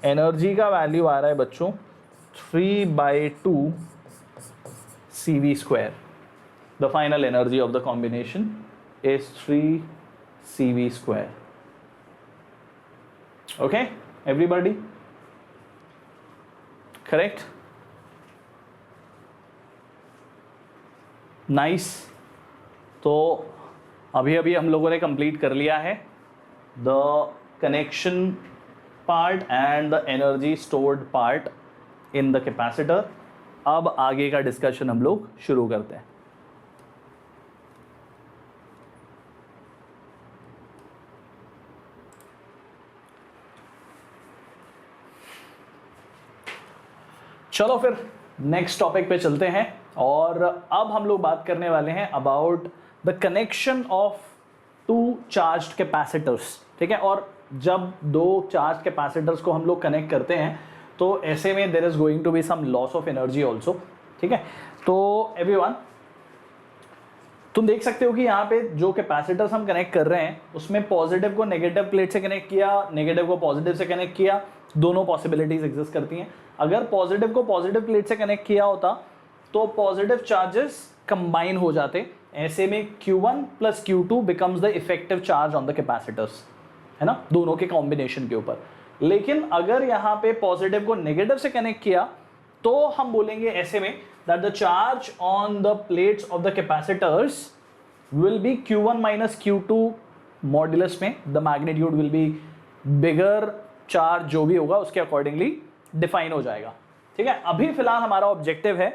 Energy का value आ रहा है बच्चों 3/2 CV square. The final energy of the combination is 3 CV square. Okay everybody, correct? Nice. तो अभी अभी हम लोगों ने कंप्लीट कर लिया है the connection part and the energy stored part in the capacitor. अब आगे का डिस्कशन हम लोग शुरू करते हैं। चलो फिर नेक्स्ट टॉपिक पे चलते हैं और अब हम लोग बात करने वाले हैं about the connection of two charged capacitors. ठीक है, और जब दो चार्ज कैपेसिटर्स को हम लोग कनेक्ट करते हैं तो ऐसे में there is going to be some loss of energy also. ठीक है, तो एवरीवन तुम देख सकते हो कि यहाँ पे जो कैपेसिटर्स हम कनेक्ट कर रहे हैं उसमें पॉजिटिव को नेगेटिव प्लेट से कनेक्ट किया, नेगेटिव को पॉजिटिव से कनेक्ट किया। दोनों पॉसिबिलिटीज एग्जिस्ट करती हैं। अगर पॉजिटिव को पॉजिटिव प्लेट से कनेक्ट किया होता तो पॉजिटिव चार्जेस कंबाइन हो जाते। ऐसे में Q1 plus Q2 becomes the effective charge on the capacitors, है ना, दोनों के कॉम्बिनेशन के ऊपर। लेकिन अगर यहाँ पे पॉजिटिव को नेगेटिव से कनेक्ट किया तो हम बोलेंगे ऐसे में that the charge on the plates of the capacitors will be Q1 minus Q2 modulus में। the magnitude will be bigger charge जो भी होगा उसके अकॉर्डिंगली डिफाइन हो जाएगा। ठीक है, अभी फिलहाल हमारा ऑब्जेक्टिव है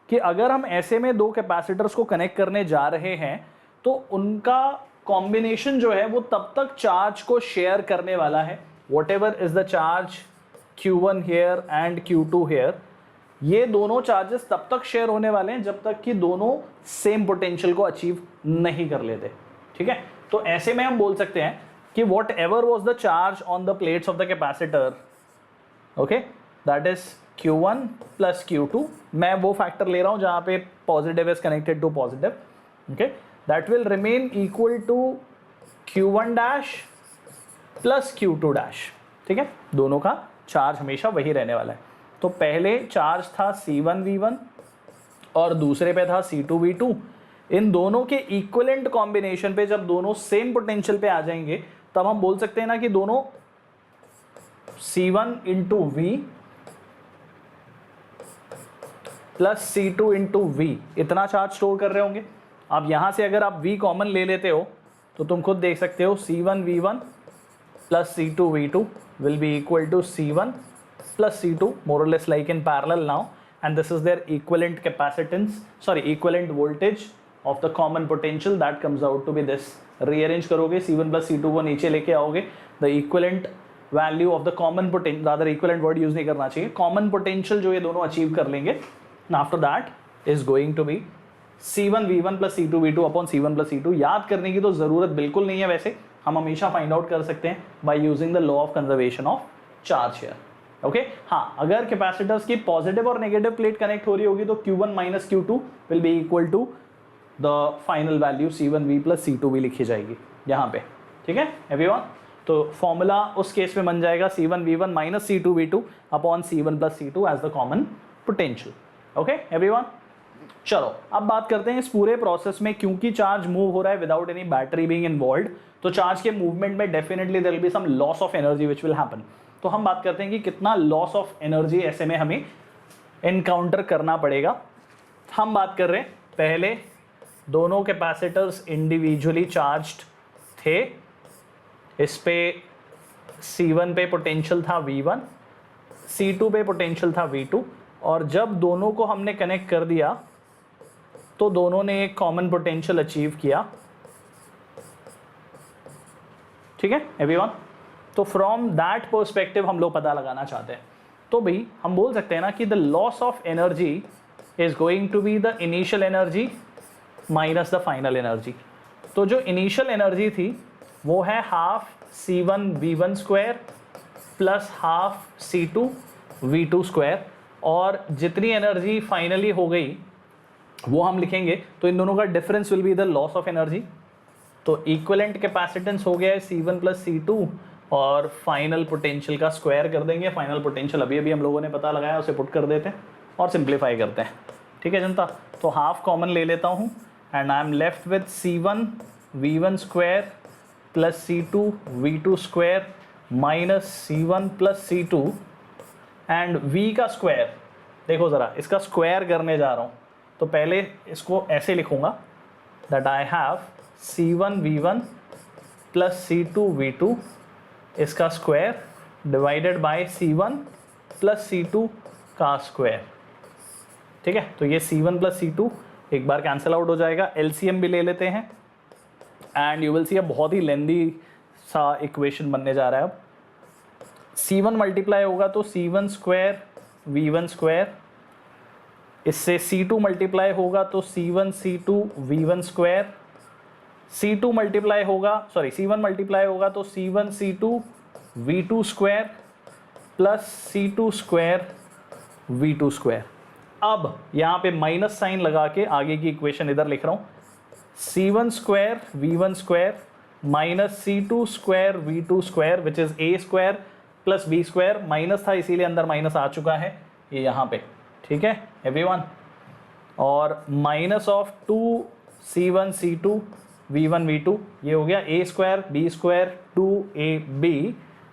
कि अगर हम ऐसे में दो कैपेसिटर्स को कनेक्ट करने जा रहे हैं तो उनका कॉम्बिनेशन जो है वो तब तक चार्ज को शेयर करने वाला है। whatever is the charge Q1 here and Q2 here, ये दोनों चार्जेस तब तक शेयर होने वाले हैं जब तक कि दोनों सेम पोटेंशियल को अचीव नहीं कर लेते। ठीक है, तो ऐसे में हम बोल सकते हैं कि whatever was the charge on the plates of the capacitor, okay, that is Q1 plus Q2। मैं वो फैक्टर ले रहा हूं जहां पे positive is connected to positive. Okay, that will remain equal to Q1 dash plus Q2 dash. ठीक है, दोनों का चार्ज हमेशा वही रहने वाला है। तो पहले चार्ज था C1V1 और दूसरे पे था C2V2। इन दोनों के इक्विवेलेंट कॉम्बिनेशन पे जब दोनों सेम पोटेंशियल पे आ जाएंगे तब हम बोल सकते हैं ना कि दोनों C1 into V plus C2 into V इतना चार्ज स्टोर कर रहे होंगे। अब यहां से अगर आप V कॉमन ले लेते हो तो तुम खुद देख सकते हो C1V1 plus C2 V2 will be equal to C1 plus C2, more or less like in parallel now, and this is their equivalent capacitance, sorry, equivalent voltage of the common potential, that comes out to be this. Rearrange करोगे C1 plus C2 को नीचे लेके आओगे, the equivalent value of the common potential, rather equivalent word use नहीं करना चाहिए, common potential जो ये दोनों achieve कर लेंगे, and after that is going to be C1 V1 plus C2 V2 upon C1 plus C2. याद करने की तो ज़रूरत बिल्कुल नहीं है, वैसे हम हमेशा फाइंड आउट कर सकते हैं by using the law of conservation of charge here. Okay हाँ, अगर कैपेसिटर्स की पॉजिटिव और नेगेटिव प्लेट कनेक्ट हो रही होगी तो Q1 minus Q2 will be equal to the final value C1V plus C2V लिखी जाएगी यहाँ पे, ठीक है एवरीवन। तो फॉर्मूला उस केस में बन जाएगा C1V1 minus C2V2 upon C1 plus C2 as the common potential. Okay everyone, चलो अब बात करते हैं इस पूरे प्रोसेस में, क्योंकि चार्ज मूव हो रहा है without any battery being involved, तो चार्ज के मूवमेंट में definitely there will be some loss of energy which will happen. तो हम बात करते हैं कि कितना लॉस ऑफ एनर्जी ऐसे में हमें एनकाउंटर करना पड़ेगा। हम बात कर रहे हैं पहले दोनों कैपेसिटर्स इंडिविजुअली चार्ज्ड थे, इस पे C1 पे पोटेंशियल था V1, C2 पे पोटेंशियल था V2, और जब दोनों को हमने कनेक्ट कर दिया तो दोनों ने एक कॉमन पोटेंशियल अचीव किया, ठीक है एवरीवन। तो फ्रॉम दैट पर्सपेक्टिव हम लोग पता लगाना चाहते हैं, तो भाई हम बोल सकते हैं ना कि the loss of energy is going to be the initial energy minus the final energy. तो जो इनिशियल एनर्जी थी वो है half C1 V1 square plus half C2 V2 square, और जितनी एनर्जी फाइनली हो गई वो हम लिखेंगे, तो इन दोनों का difference will be the loss of energy. तो इक्विवेलेंट कैपेसिटेंस हो गया है C1 प्लस C2, और फाइनल पोटेंशियल का स्क्वायर कर देंगे। फाइनल पोटेंशियल अभी अभी हम लोगों ने पता लगाया, उसे पुट कर देते हैं और सिंप्लीफाई करते हैं, ठीक है जनता। तो हाफ कॉमन ले लेता हूँ and I am left with C1 V1 square plus C2 V2 square minus C1 plus C2 and V का स्क्वायर। देखो ज़रा, इसका स्क्वायर करने जा रहा हूँ, तो पहले इसको ऐसे लिखूँगा that I have C1 V1 plus C2 V2 इसका square divided by C1 plus C2 का स्क्वायर, ठीक है। तो ये C1 प्लस C2 एक बार कैंसिल आउट हो जाएगा, LCM भी ले लेते हैं एंड यू विल सी, अब बहुत ही लेंदी सा इक्वेशन बनने जा रहा है। अब C1 मल्टीप्लाई होगा तो C1 स्क्वायर V1 स्क्वायर, इससे C2 मल्टीप्लाई होगा तो C1 C2 V1 square, C2 multiply होगा, सॉरी C1 मल्टीप्लाई होगा तो C1 C2 V2 square plus C2 square V2 square. अब यहाँ पे माइनस साइन लगा के आगे की इक्वेशन इधर लिख रहा हूँ, C1 square V1 square minus C2 square V2 square which is A square plus B square, minus था इसीलिए अंदर माइनस आ चुका है ये यहाँ पे, ठीक है एवरीवन। और minus of 2 C1 C2 V1 V2, ये हो गया A square B square 2AB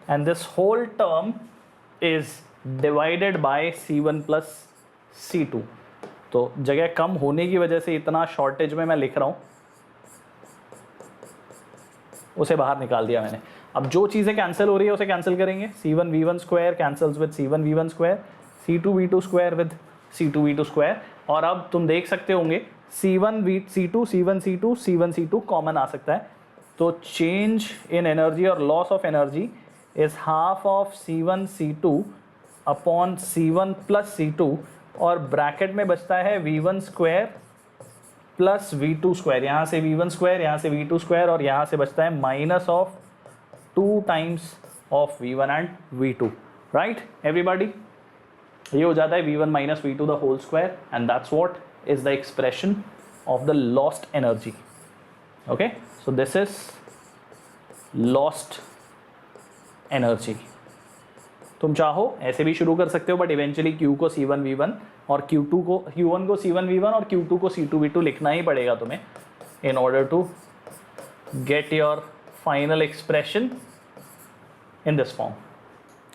and this whole term is divided by C1 plus C2। तो जगह कम होने की वजह से इतना शॉर्टेज में मैं लिख रहा हूँ, उसे बाहर निकाल दिया मैंने। अब जो चीज़ें कैंसिल हो रही है उसे कैंसिल करेंगे, C1 V1 square cancels with C1 V1 square, C2 V2 square with C2 V2 square, और अब तुम देख सकते होंगे C1 C2 C1 C2 C1 C2 common आ सकता है। तो चेंज इन एनर्जी और loss of energy is half of C1 C2 upon C1 plus C2, और ब्रैकेट में बचता है V1 square plus V2 square, यहाँ से V1 स्क्वायर, यहाँ से V2 स्क्वायर, और यहाँ से बचता है minus of 2 times of V1 and V2, right everybody. ये हो जाता है V1 minus V2 the whole square, and that's what is the expression of the lost energy. Okay, so this is lost energy. तुम चाहो ऐसे भी शुरू कर सकते हो, बट इवेंचुअली Q को C1 V1 और Q1 को C1 V1 और Q2 को C2 V2 लिखना ही पड़ेगा तुम्हें in order to get your final expression in this form.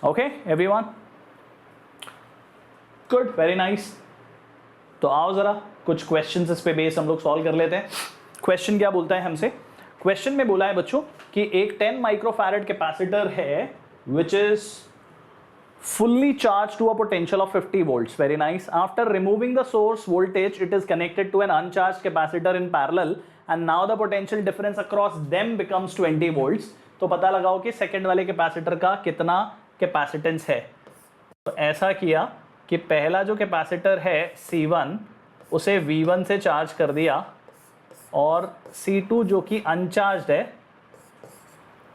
Okay, everyone? Good, very nice. तो आओ ज़रा कुछ क्वेश्चंस इस पे बेस हम लोग सॉल्व कर लेते हैं। क्वेश्चन क्या बोलता है हमसे, क्वेश्चन में बोला है बच्चों कि एक 10 माइक्रोफैरेड कैपेसिटर है which is fully charged to a potential of 50 volts. Very nice. After removing the source voltage, it is connected to an uncharged capacitor in parallel, and now the potential difference across them becomes 20 volts. तो पता लगाओ कि second वाले capacitor का कितना capacitance है. तो ऐसा किया कि पहला जो कैपेसिटर है C1 उसे V1 से चार्ज कर दिया और C2 जो कि अनचार्ज्ड है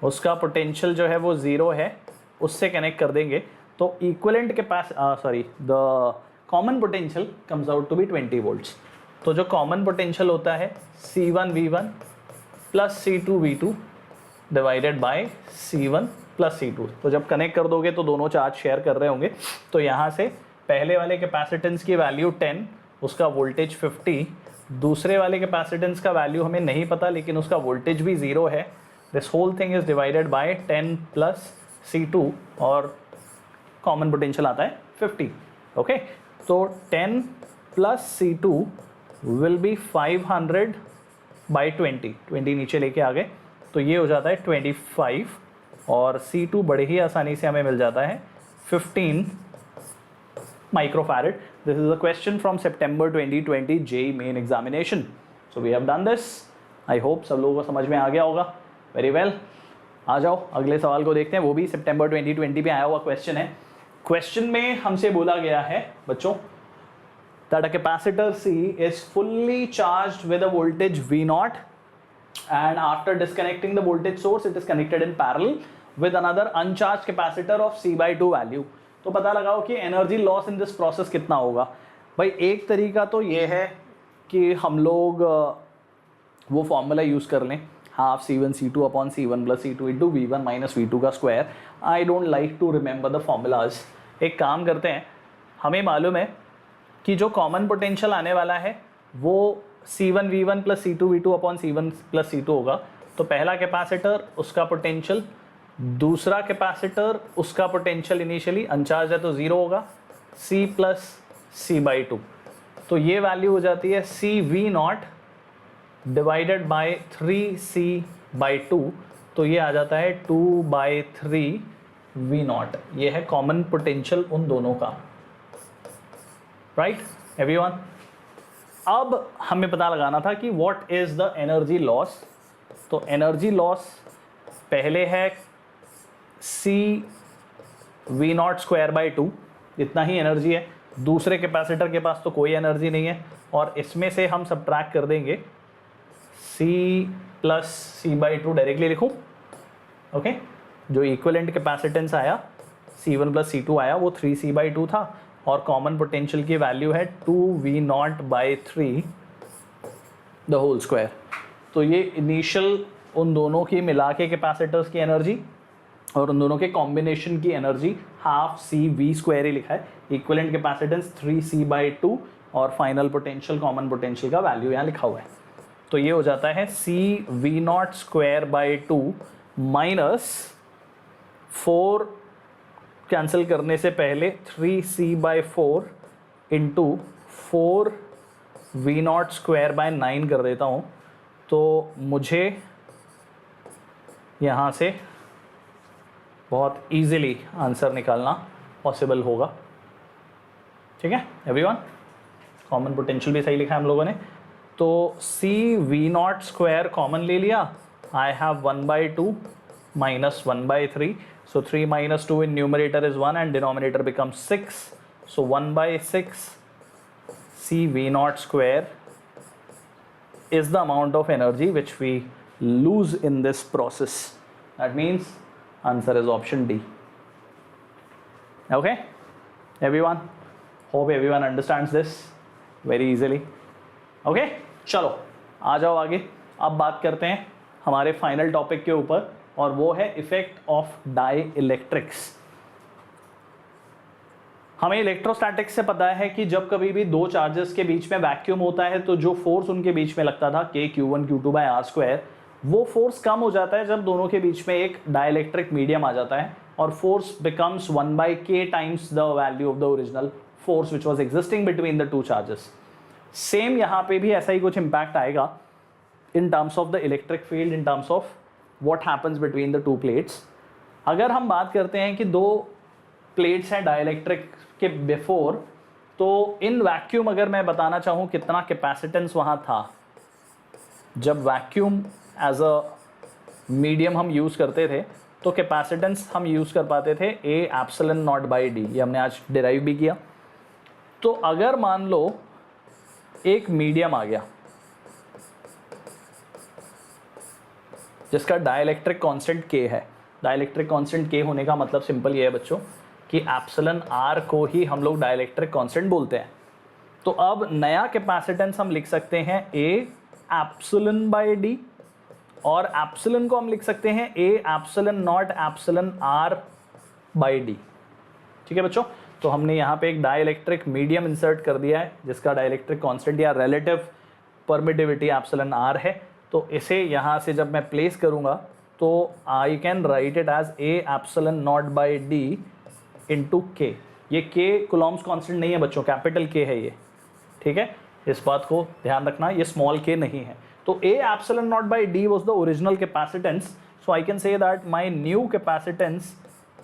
उसका पोटेंशियल जो है वो 0 है, उससे कनेक्ट कर देंगे. तो equivalent the common potential comes out to be 20 volts. तो जो कॉमन पोटेंशियल होता है C1V1 plus C2V2 divided by C1 plus C2. तो जब कनेक्ट कर दोगे तो दोनों चार्ज शेयर कर रहे होंगे. तो यहाँ से पहले वाले कैपेसिटेंस की वैल्यू 10, उसका वोल्टेज 50, दूसरे वाले कैपेसिटेंस का वैल्यू हमें नहीं पता लेकिन उसका वोल्टेज भी 0 है. This whole thing is divided by 10 plus C2 और कॉमन पोटेंशियल आता है 50. ओके, तो 10 plus C2 will be 500 by 20 नीचे लेके आ गए तो ये हो जाता है 25 और C2 बड़े ही आसानी से हमें मिल जाता है 15 microfarad. This is a question from September 2020 JEE main examination. So we have done this. I hope सब लोगों को समझ में आ गया होगा. वेरी वेल, आ जाओ अगले सवाल को देखते हैं. वो भी सितंबर 2020 में आया हुआ क्वेश्चन है. क्वेश्चन में हमसे बोला गया है बच्चों that a capacitor C is fully charged with a voltage V0 and after disconnecting the voltage source it is connected in parallel with another uncharged capacitor of C/2 value. तो पता लगाओ कि energy loss in this process कितना होगा. भाई एक तरीका तो ये है कि हम लोग वो फॉर्मूला यूज़ कर लें, half C1 C2 upon C1 plus C2 into V1 minus V2 का square. I don't like to remember the formulas. एक काम करते हैं, हमें मालूम है कि जो कॉमन पोटेंशियल आने वाला है वो C1 V1 plus C2 V2 upon C1 plus C2 होगा. तो पहला कैपेसिटर उसका पोटेंशियल, दूसरा कैपेसिटर उसका पोटेंशियल इनिशियली अनचार्ज है तो 0 होगा, C प्लस C/2. तो ये वैल्यू हो जाती है CV0 डिवाइडेड बाय 3C/2. तो ये आ जाता है 2/3 V0. ये है कॉमन पोटेंशियल उन दोनों का. Right everyone. अब हमें पता लगाना था कि what is the energy loss. तो एनर्जी लॉस पहले है CV0² इतना ही एनर्जी है. दूसरे कैपेसिटर के पास तो कोई एनर्जी नहीं है और इसमें से हम सब्ट्रैक्ट कर देंगे C प्लस C/2. डायरेक्टली लिखूं. ओके, जो इक्विवेलेंट कैपेसिटेंस आया C1 प्लस C2 आया वो 3C/2 था और कॉमन पोटेंशियल की वैल्यू है 2V0/3 द होल स्क्वायर. तो ये इनिशियल उन दोनों की मिला के कैपेसिटर्स की एनर्जी और उन दोनों के कॉम्बिनेशन की एनर्जी हाफ CV² ही लिखा है. इक्विवेलेंट कैपेसिटेंस 3C/2 और फाइनल पोटेंशियल कॉमन पोटेंशियल का वैल्यू यहाँ लिखा हुआ है. तो ये हो जाता है CV0² माइनस 4 कैंसिल करने से पहले 3C/4 इंटू 4V0² 9 कर देता हूँ. तो मुझे यहाँ से बहुत इजीली आंसर निकालना पॉसिबल होगा. ठीक है एवरीवन. कॉमन पोटेंशियल भी सही लिखा है हम लोगों ने. तो CV0² कॉमन ले लिया. I have 1/2 minus 1/3. So 3 minus 2 in numerator is 1 and denominator becomes 6. So 1/6 CV0² is the amount of energy which we lose in this process. That means answer is option D. Okay everyone, hope everyone understands this very easily. Okay, चलो आ जाओ आगे. अब बात करते हैं हमारे final topic के ऊपर और वो है इफेक्ट ऑफ डाई इलेक्ट्रिक्स. हमें इलेक्ट्रोस्टैटिक्स से पता है कि जब कभी भी दो चार्जेस के बीच में वैक्यूम होता है तो जो फोर्स उनके बीच में लगता था K(Q1 Q2/R²) वो फोर्स कम हो जाता है जब दोनों के बीच में एक डाइलेक्ट्रिक मीडियम आ जाता है और force becomes 1/K times the value of the original force which was existing between the two charges. Same यहाँ पे भी ऐसा ही कुछ इम्पैक्ट आएगा in terms of the electric field, in terms of what happens between the two plates. अगर हम बात करते हैं कि दो प्लेट्स हैं डाइलेक्ट्रिक के बिफोर, तो इन वैक्यूम अगर मैं बताना चाहूँ कितना कैपेसिटेंस वहाँ था, जब वैक्यूम एज अ मीडियम हम यूज़ करते थे तो कैपेसिटेंस हम यूज़ कर पाते थे ए एप्सिलॉन नॉट बाई डी, ये हमने आज डिराइव भी किया। तो अगर मान लो एक मीडियम आ गया जिसका डाइलेक्ट्रिक कांस्टेंट के है, डाइलेक्ट्रिक कांस्टेंट के होने का मतलब सिंपल ये है बच्चों कि एप्सिलॉन आर को ही हम लोग डाइलेक्ट्रिक कांस्टेंट बोलते हैं। तो अब नया कैपेसिटेंस हम लिख सकते हैं ए एप्सिलॉन बाई डी, और एप्सिलॉन को हम लिख सकते हैं A epsilon naught epsilon r by D. ठीक है बच्चों, तो हमने यहाँ पे एक डाइलेक्ट्रिक मीडियम इंसर्ट कर दिया है जिसका डाइलेक्ट्रिक कांस्टेंट या रिलेटिव परमिटिविटी एप्सिलॉन आर है। तो इसे यहाँ से जब मैं प्लेस करूँगा तो I can write it as A epsilon naught by D into K. ये के कूलॉम्स कांस्टेंट नहीं है बच्चों, कैपिटल के है ये। ठीक है, इस बात को ध्यान रखना, ये स्मॉल के नहीं है। तो ए epsilon naught by D was the original capacitance, so I can say that my new capacitance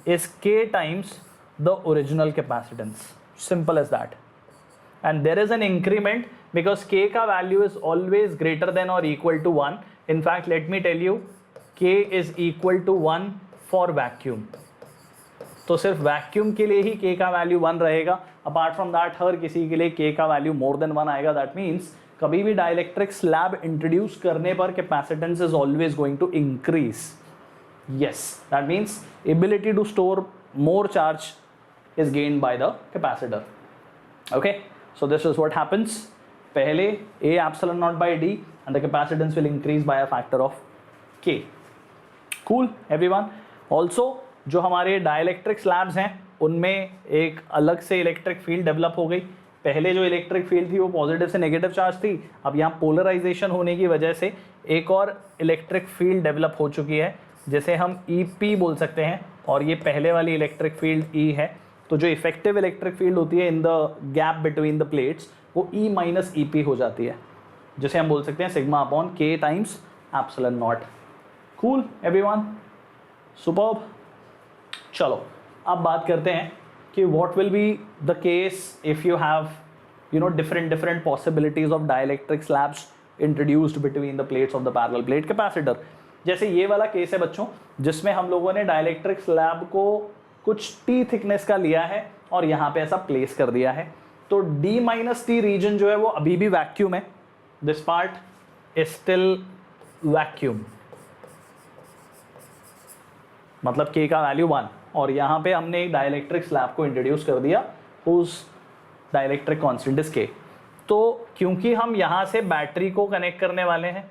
is के times the original capacitance, simple as that. And there is an increment because k का value is always greater than or equal to 1. In fact, let me tell you, k is equal to 1 for vacuum. तो सिर्फ vacuum के लिए ही k का value 1 रहेगा, apart from that हर किसी के लिए k का वैल्यू मोर देन 1 आएगा। दैट मीन्स कभी भी डाइलेक्ट्रिक स्लैब इंट्रोड्यूस करने पर capacitance is always going to increase. Yes, that means ability to store more charge is gained by the capacitor. Okay, so this is what happens. पहले A epsilon naught by D and the capacitance will increase by a factor of K. Cool everyone. Also जो हमारे dielectric slabs हैं उनमें एक अलग से electric field develop हो गई। पहले जो इलेक्ट्रिक फील्ड थी वो पॉजिटिव से नेगेटिव चार्ज थी, अब यहाँ पोलराइजेशन होने की वजह से एक और इलेक्ट्रिक फील्ड डेवलप हो चुकी है जिसे हम EP बोल सकते हैं, और ये पहले वाली इलेक्ट्रिक फील्ड E है। तो जो इफेक्टिव इलेक्ट्रिक फील्ड होती है in the gap between the plates वो E माइनस EP हो जाती है, जिसे हम बोल सकते हैं sigma upon K times epsilon not. Cool everyone, superb. चलो अब बात करते हैं कि what will be the case if you have different possibilities of dielectric slabs introduced between the plates of the parallel plate capacitor। जैसे ये वाला case है बच्चों जिसमें हम लोगों ने डाइलेक्ट्रिक स्लैब को कुछ T थिकनेस का लिया है और यहाँ पे ऐसा प्लेस कर दिया है। तो D माइनस T रीजन जो है वो अभी भी वैक्यूम है, this part is still vacuum, मतलब K का वैल्यू 1, और यहाँ पे हमने एक डाइलेक्ट्रिक स्लैब को इंट्रोड्यूस कर दिया whose dielectric constant is K। तो क्योंकि हम यहाँ से बैटरी को कनेक्ट करने वाले हैं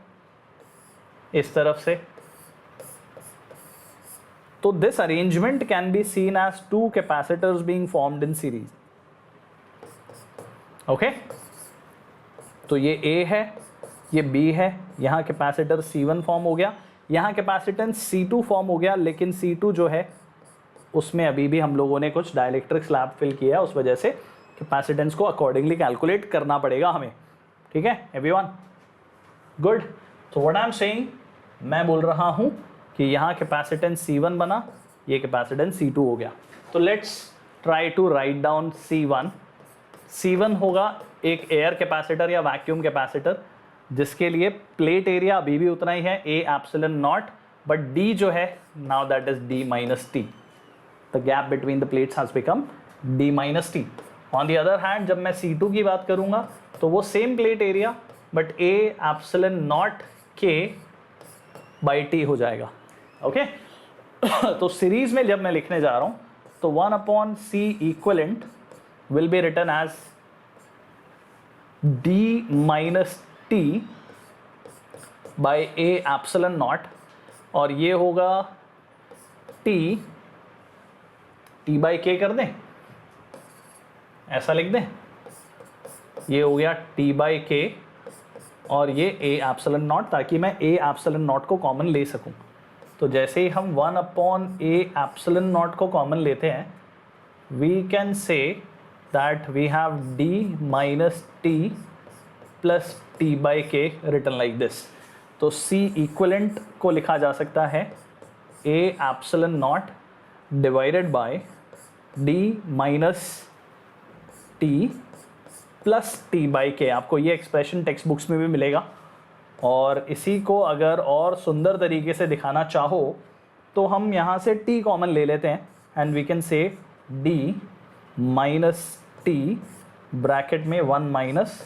इस तरफ से, तो this arrangement can be seen as two capacitors being formed in series. Okay, तो ये A है, ये B है, यहाँ कैपेसिटर C1 फॉर्म हो गया, यहाँ कैपेसिटेंस C2 फॉर्म हो गया, लेकिन C2 जो है उसमें अभी भी हम लोगों ने कुछ डाइलेक्ट्रिक स्लैब फिल किया, उस वजह से कैपेसिटेंस को अकॉर्डिंगली कैलकुलेट करना पड़ेगा हमें। ठीक है एवरीवन, गुड। तो व्हाट आई एम सेइंग, मैं बोल रहा हूँ कि यहाँ कैपेसिटेंस C1 बना, ये कैपेसिटेंस C2 हो गया। तो let's try to write down C1। C1 होगा एक एयर कैपेसिटर या वैक्यूम कैपेसिटर जिसके लिए प्लेट एरिया अभी भी उतना ही है A epsilon not, but D जो है now that is D minus T, the gap between the plates has become D minus T। On the other hand जब मैं C2 की बात करूँगा तो वो same plate area but A epsilon not K by T हो जाएगा। Okay तो सीरीज में जब मैं लिखने जा रहा हूँ तो 1 upon C equivalent will be written as D minus T by A epsilon naught, और ये होगा T बाई K कर दें, ऐसा लिख दें, ये हो गया T बाई K और ये A एप्सिलॉन नॉट, ताकि मैं A एप्सिलॉन नॉट को कॉमन ले सकूं। तो जैसे ही हम 1 अपॉन A एप्सिलॉन नॉट को कॉमन लेते हैं we can say that we have D minus T plus T by K written like this. तो सी इक्वलेंट को लिखा जा सकता है A epsilon naught divided by D minus T plus T by K. आपको ये एक्सप्रेशन टेक्स्ट बुक्स में भी मिलेगा। और इसी को अगर और सुंदर तरीके से दिखाना चाहो तो हम यहाँ से टी कॉमन ले लेते हैं and we can say D minus T bracket में 1 माइनस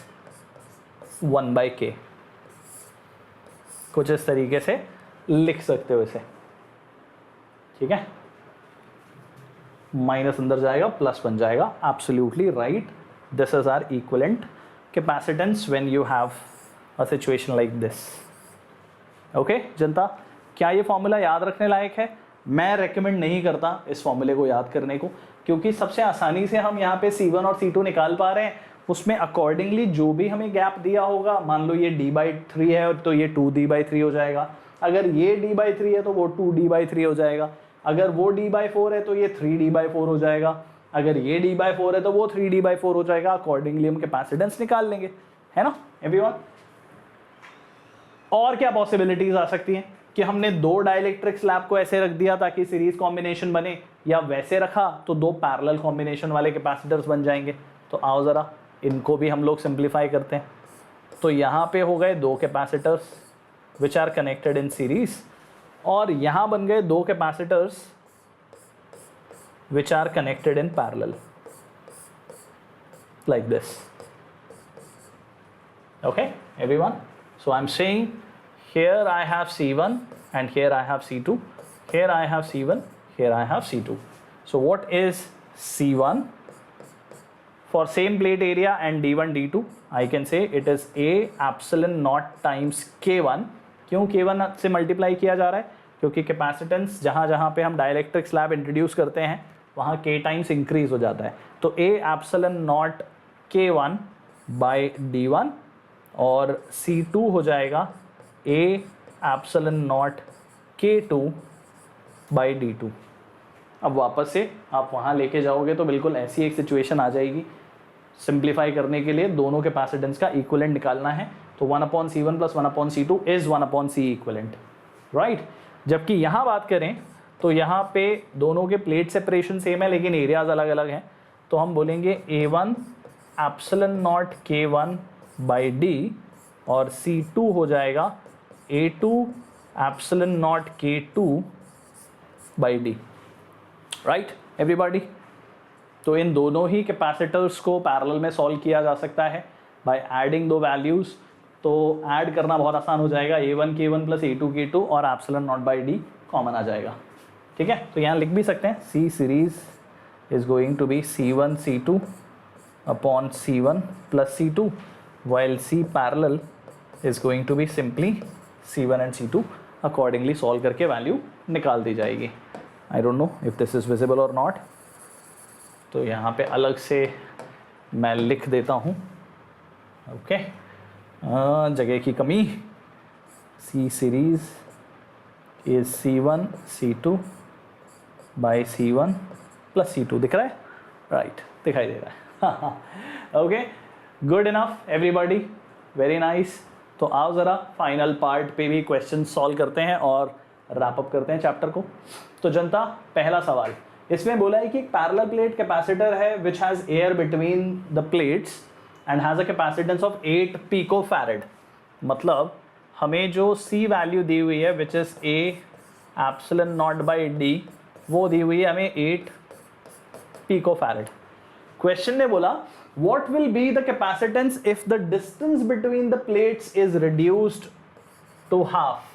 1 बाई के, कुछ इस तरीके से लिख सकते हो इसे। ठीक है, माइनस अंदर जाएगा, प्लस बन जाएगा। Absolutely right, this is our equivalent capacitance when you have a situation like this. Okay जनता, क्या ये फॉर्मूला याद रखने लायक है? मैं रेकमेंड नहीं करता इस फॉर्मूले को याद करने को, क्योंकि सबसे आसानी से हम यहाँ पे C1 और C2 निकाल पा रहे हैं। उसमें अकॉर्डिंगली जो भी हमें गैप दिया होगा, मान लो ये d/3 है तो ये 2d/3 हो जाएगा। अगर ये d/3 है तो वो 2d/3 हो जाएगा। अगर वो d/4 है तो ये 3d/4 हो जाएगा। अगर ये d/4 है तो वो 3d/4 हो जाएगा। अकॉर्डिंगली हम कैपेसिटेंस निकाल लेंगे, है ना एवरीवन। और क्या पॉसिबिलिटीज आ सकती हैं कि हमने दो डाइलेक्ट्रिक स्लैब को ऐसे रख दिया ताकि सीरीज कॉम्बिनेशन बने, या वैसे रखा तो दो पैरेलल कॉम्बिनेशन वाले कैपेसिटर्स बन जाएंगे। तो आओ ज़रा इनको भी हम लोग सिंप्लीफाई करते हैं। तो यहाँ पे हो गए दो capacitors which are connected in series, और यहाँ बन गए दो capacitors which are connected in parallel like this. Okay everyone, so I'm saying here I have C1 and here I have C2, here I have C1, here I have C2. So what is C1? For same plate area and D1 D2 I can say it is A epsilon naught times K1। क्यों K1 से multiply किया जा रहा है? क्योंकि capacitance जहाँ जहाँ पे हम डाइलेक्ट्रिक स्लैब इंट्रोड्यूस करते हैं वहाँ K टाइम्स इंक्रीज हो जाता है। तो A epsilon naught K1 by D1 और C2 हो जाएगा A epsilon not K2 by D2। अब वापस से आप वहाँ लेके जाओगे तो बिल्कुल ऐसी एक सिचुएशन आ जाएगी। सिंप्लीफाई करने के लिए दोनों कैपेसिटेंस का इक्विवेलेंट निकालना है, तो 1/C1 plus 1/C2 is 1/C equivalent, right. जबकि यहाँ बात करें तो यहाँ पे दोनों के प्लेट सेपरेशन सेम है लेकिन एरियाज अलग अलग हैं। तो हम बोलेंगे A1 epsilon not K1 by D और C2 हो जाएगा A2 epsilon not K2 by D, right everybody. तो इन दोनों ही कैपेसिटर्स को पैरेलल में सॉल्व किया जा सकता है बाय एडिंग दो वैल्यूज़। तो ऐड करना बहुत आसान हो जाएगा, A1 K1 plus A2 K2 और epsilon naught by D common आ जाएगा। ठीक है, तो यहाँ लिख भी सकते हैं C series is going to be C1 C2 upon C1 plus C2 while C parallel is going to be simply C1 and C2। Accordingly solve करके वैल्यू निकाल दी जाएगी। I don't know if this is visible और not, तो यहाँ पे अलग से मैं लिख देता हूँ। ओके, जगह की कमी। C series is C1 C2 by C1 plus C2। दिख रहा है? राइट, दिखाई दे रहा है। Okay, good enough everybody, very nice. तो आओ ज़रा फाइनल पार्ट पे भी क्वेश्चन सॉल्व करते हैं और रैप अप करते हैं चैप्टर को। तो जनता, पहला सवाल इसमें बोला है कि एक पैरेलल प्लेट कैपेसिटर है which has air between the plates and has a capacitance of 8 picofarad. मतलब हमें जो C वैल्यू दी हुई है which is A epsilon naught by D, वो दी हुई है हमें 8 पिकोफैरेड। क्वेश्चन ने बोला what will be the capacitance if the distance between the plates is reduced to half?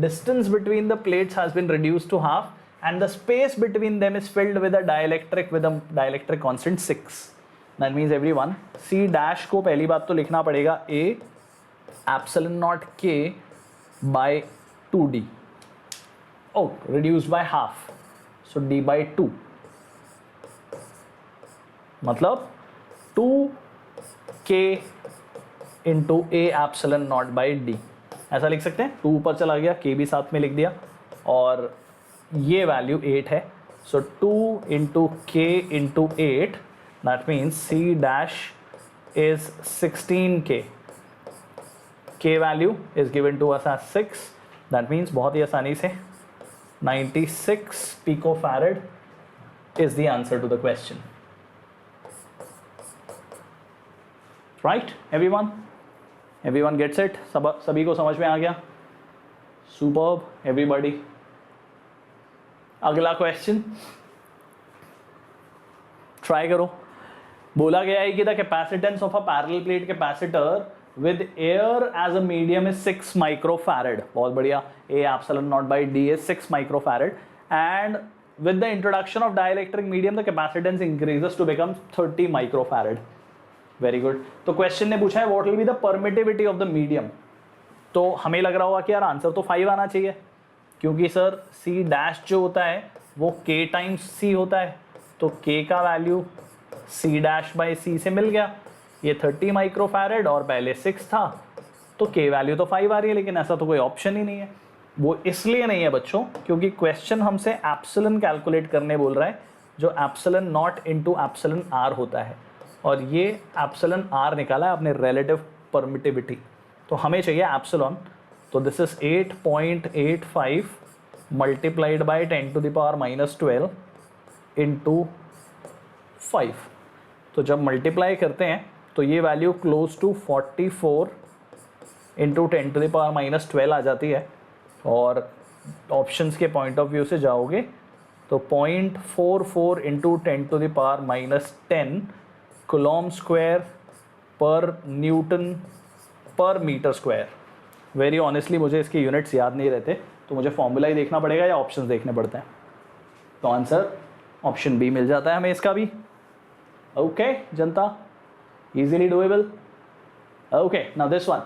Distance between the plates has been reduced to half and the space between them is filled with a dielectric constant 6. That means everyone, C dash को पहली बात तो लिखना पड़ेगा A epsilon naught K by 2D. Oh, reduced by half, so D by 2। मतलब 2K into A epsilon naught by D, ऐसा लिख सकते हैं। 2 ऊपर चला गया, K भी साथ में लिख दिया, और ये वैल्यू 8 है। सो 2 into K into 8, that means C dash is 16K। K value is given to us as 6. That means बहुत ही आसानी से 96 picofarad is the answer to the question. Right, everyone? Everyone gets it? सभी को समझ में आ गया? Superb, everybody. अगला question try करो. बोला गया है कि the capacitance of a parallel plate capacitor with air as a medium is 6 microfarad. बहुत बढ़िया. A epsilon naught by D is 6 microfarad and with the introduction of dielectric medium the capacitance increases to become 30 microfarad. Very good. तो question ने पूछा है what will be the permittivity of the medium. तो हमें लग रहा होगा कि यार आंसर तो 5 आना चाहिए, क्योंकि सर C डैश जो होता है वो K टाइम्स C होता है, तो K का value C dash by C से मिल गया. ये 30 माइक्रोफैरड और पहले 6 था, तो K वैल्यू तो 5 आ रही है, लेकिन ऐसा तो कोई ऑप्शन ही नहीं है. वो इसलिए नहीं है बच्चों क्योंकि क्वेश्चन हमसे एप्सिलॉन कैलकुलेट करने बोल रहा है, जो epsilon naught into epsilon R होता है, और ये एप्सिलॉन आर निकाला है अपने रिलेटिव परमिटिविटी. तो हमें चाहिए एप्सिलॉन. तो this is 8.85 multiplied by 10⁻⁻12 into 5. तो जब मल्टीप्लाई करते हैं तो ये वैल्यू क्लोज टू 44 इंटू 10⁻12 आ जाती है. और ऑप्शंस के पॉइंट ऑफ व्यू से जाओगे तो 0.44 इंटू 10⁻⁻10 कूलॉम स्क्वायर पर न्यूटन पर मीटर स्क्वायर. वेरी ऑनेस्टली मुझे इसके यूनिट्स याद नहीं रहते, तो मुझे फॉर्मूला ही देखना पड़ेगा या ऑप्शंस देखने पड़ते हैं. तो आंसर ऑप्शन बी मिल जाता है हमें इसका भी. Okay Janata, easily doable. Okay, now this one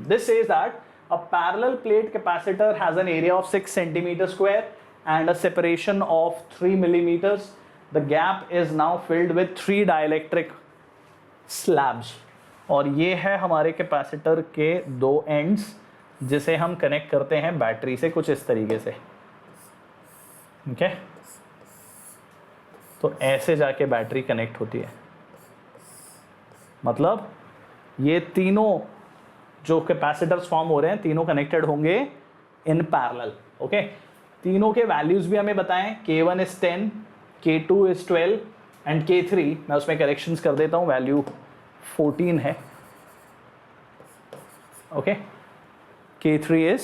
this says that a parallel plate capacitor has an area of 6 centimeter square and a separation of 3 millimeters. The gap is now filled with 3 dielectric slabs. और ये है हमारे capacitor के 2 ends जिसे हम connect करते हैं battery से कुछ इस तरीके से. ओके, तो ऐसे जाके बैटरी कनेक्ट होती है. मतलब ये तीनों जो कैपेसिटर्स फॉर्म हो रहे हैं तीनों कनेक्टेड होंगे इन पैरेलल. ओके, तीनों के वैल्यूज भी हमें बताएं. K1 is 10, K2 is 12 and K3 मैं उसमें करेक्शंस कर देता हूं, वैल्यू 14 है. ओके, K3 इज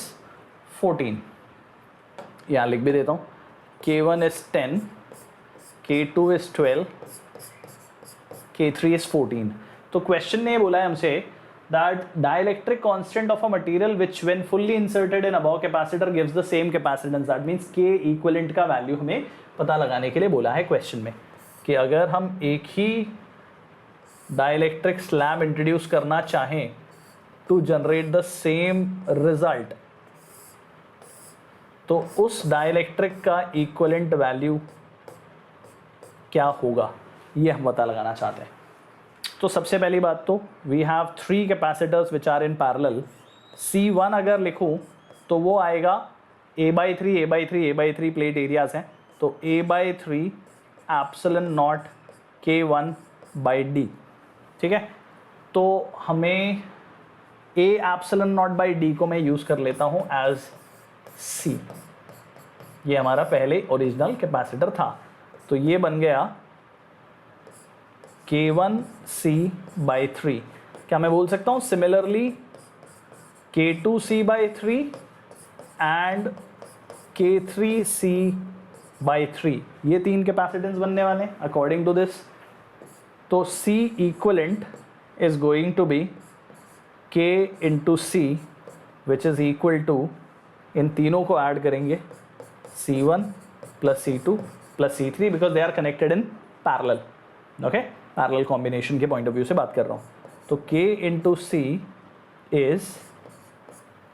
14, यहां लिख भी देता हूं. K1 is 10, K2 is 12, K3 is 14. तो क्वेश्चन ने बोला है हमसे that dielectric constant of a material which when fully inserted in above capacitor gives the same capacitance. That means K equivalent का वैल्यू हमें पता लगाने के लिए बोला है क्वेश्चन में, कि अगर हम एक ही dielectric slab इंट्रोड्यूस करना चाहें to generate the same result, तो उस dielectric का equivalent वैल्यू क्या होगा, ये हम पता लगाना चाहते हैं. तो सबसे पहली बात तो we have 3 capacitors which are in parallel. C1 अगर लिखूं तो वो आएगा A/3 प्लेट एरियाज हैं, तो A/3 epsilon not K1 by D. ठीक है, तो हमें A epsilon naught by D को मैं यूज़ कर लेता हूँ एज C. ये हमारा पहले ओरिजिनल कैपेसिटर था, तो ये बन गया K1C/3. क्या मैं बोल सकता हूँ सिमिलरली K2C/3 एंड K3C/3. ये 3 कैपेसिटेंस बनने वाले हैं अकॉर्डिंग टू दिस. तो C equivalent is going to be K into C which is equal to, इन तीनों को ऐड करेंगे C1 plus C2 plus C3 because they are connected in parallel. Okay, parallel combination के point of view से बात कर रहा हूँ. तो K into C is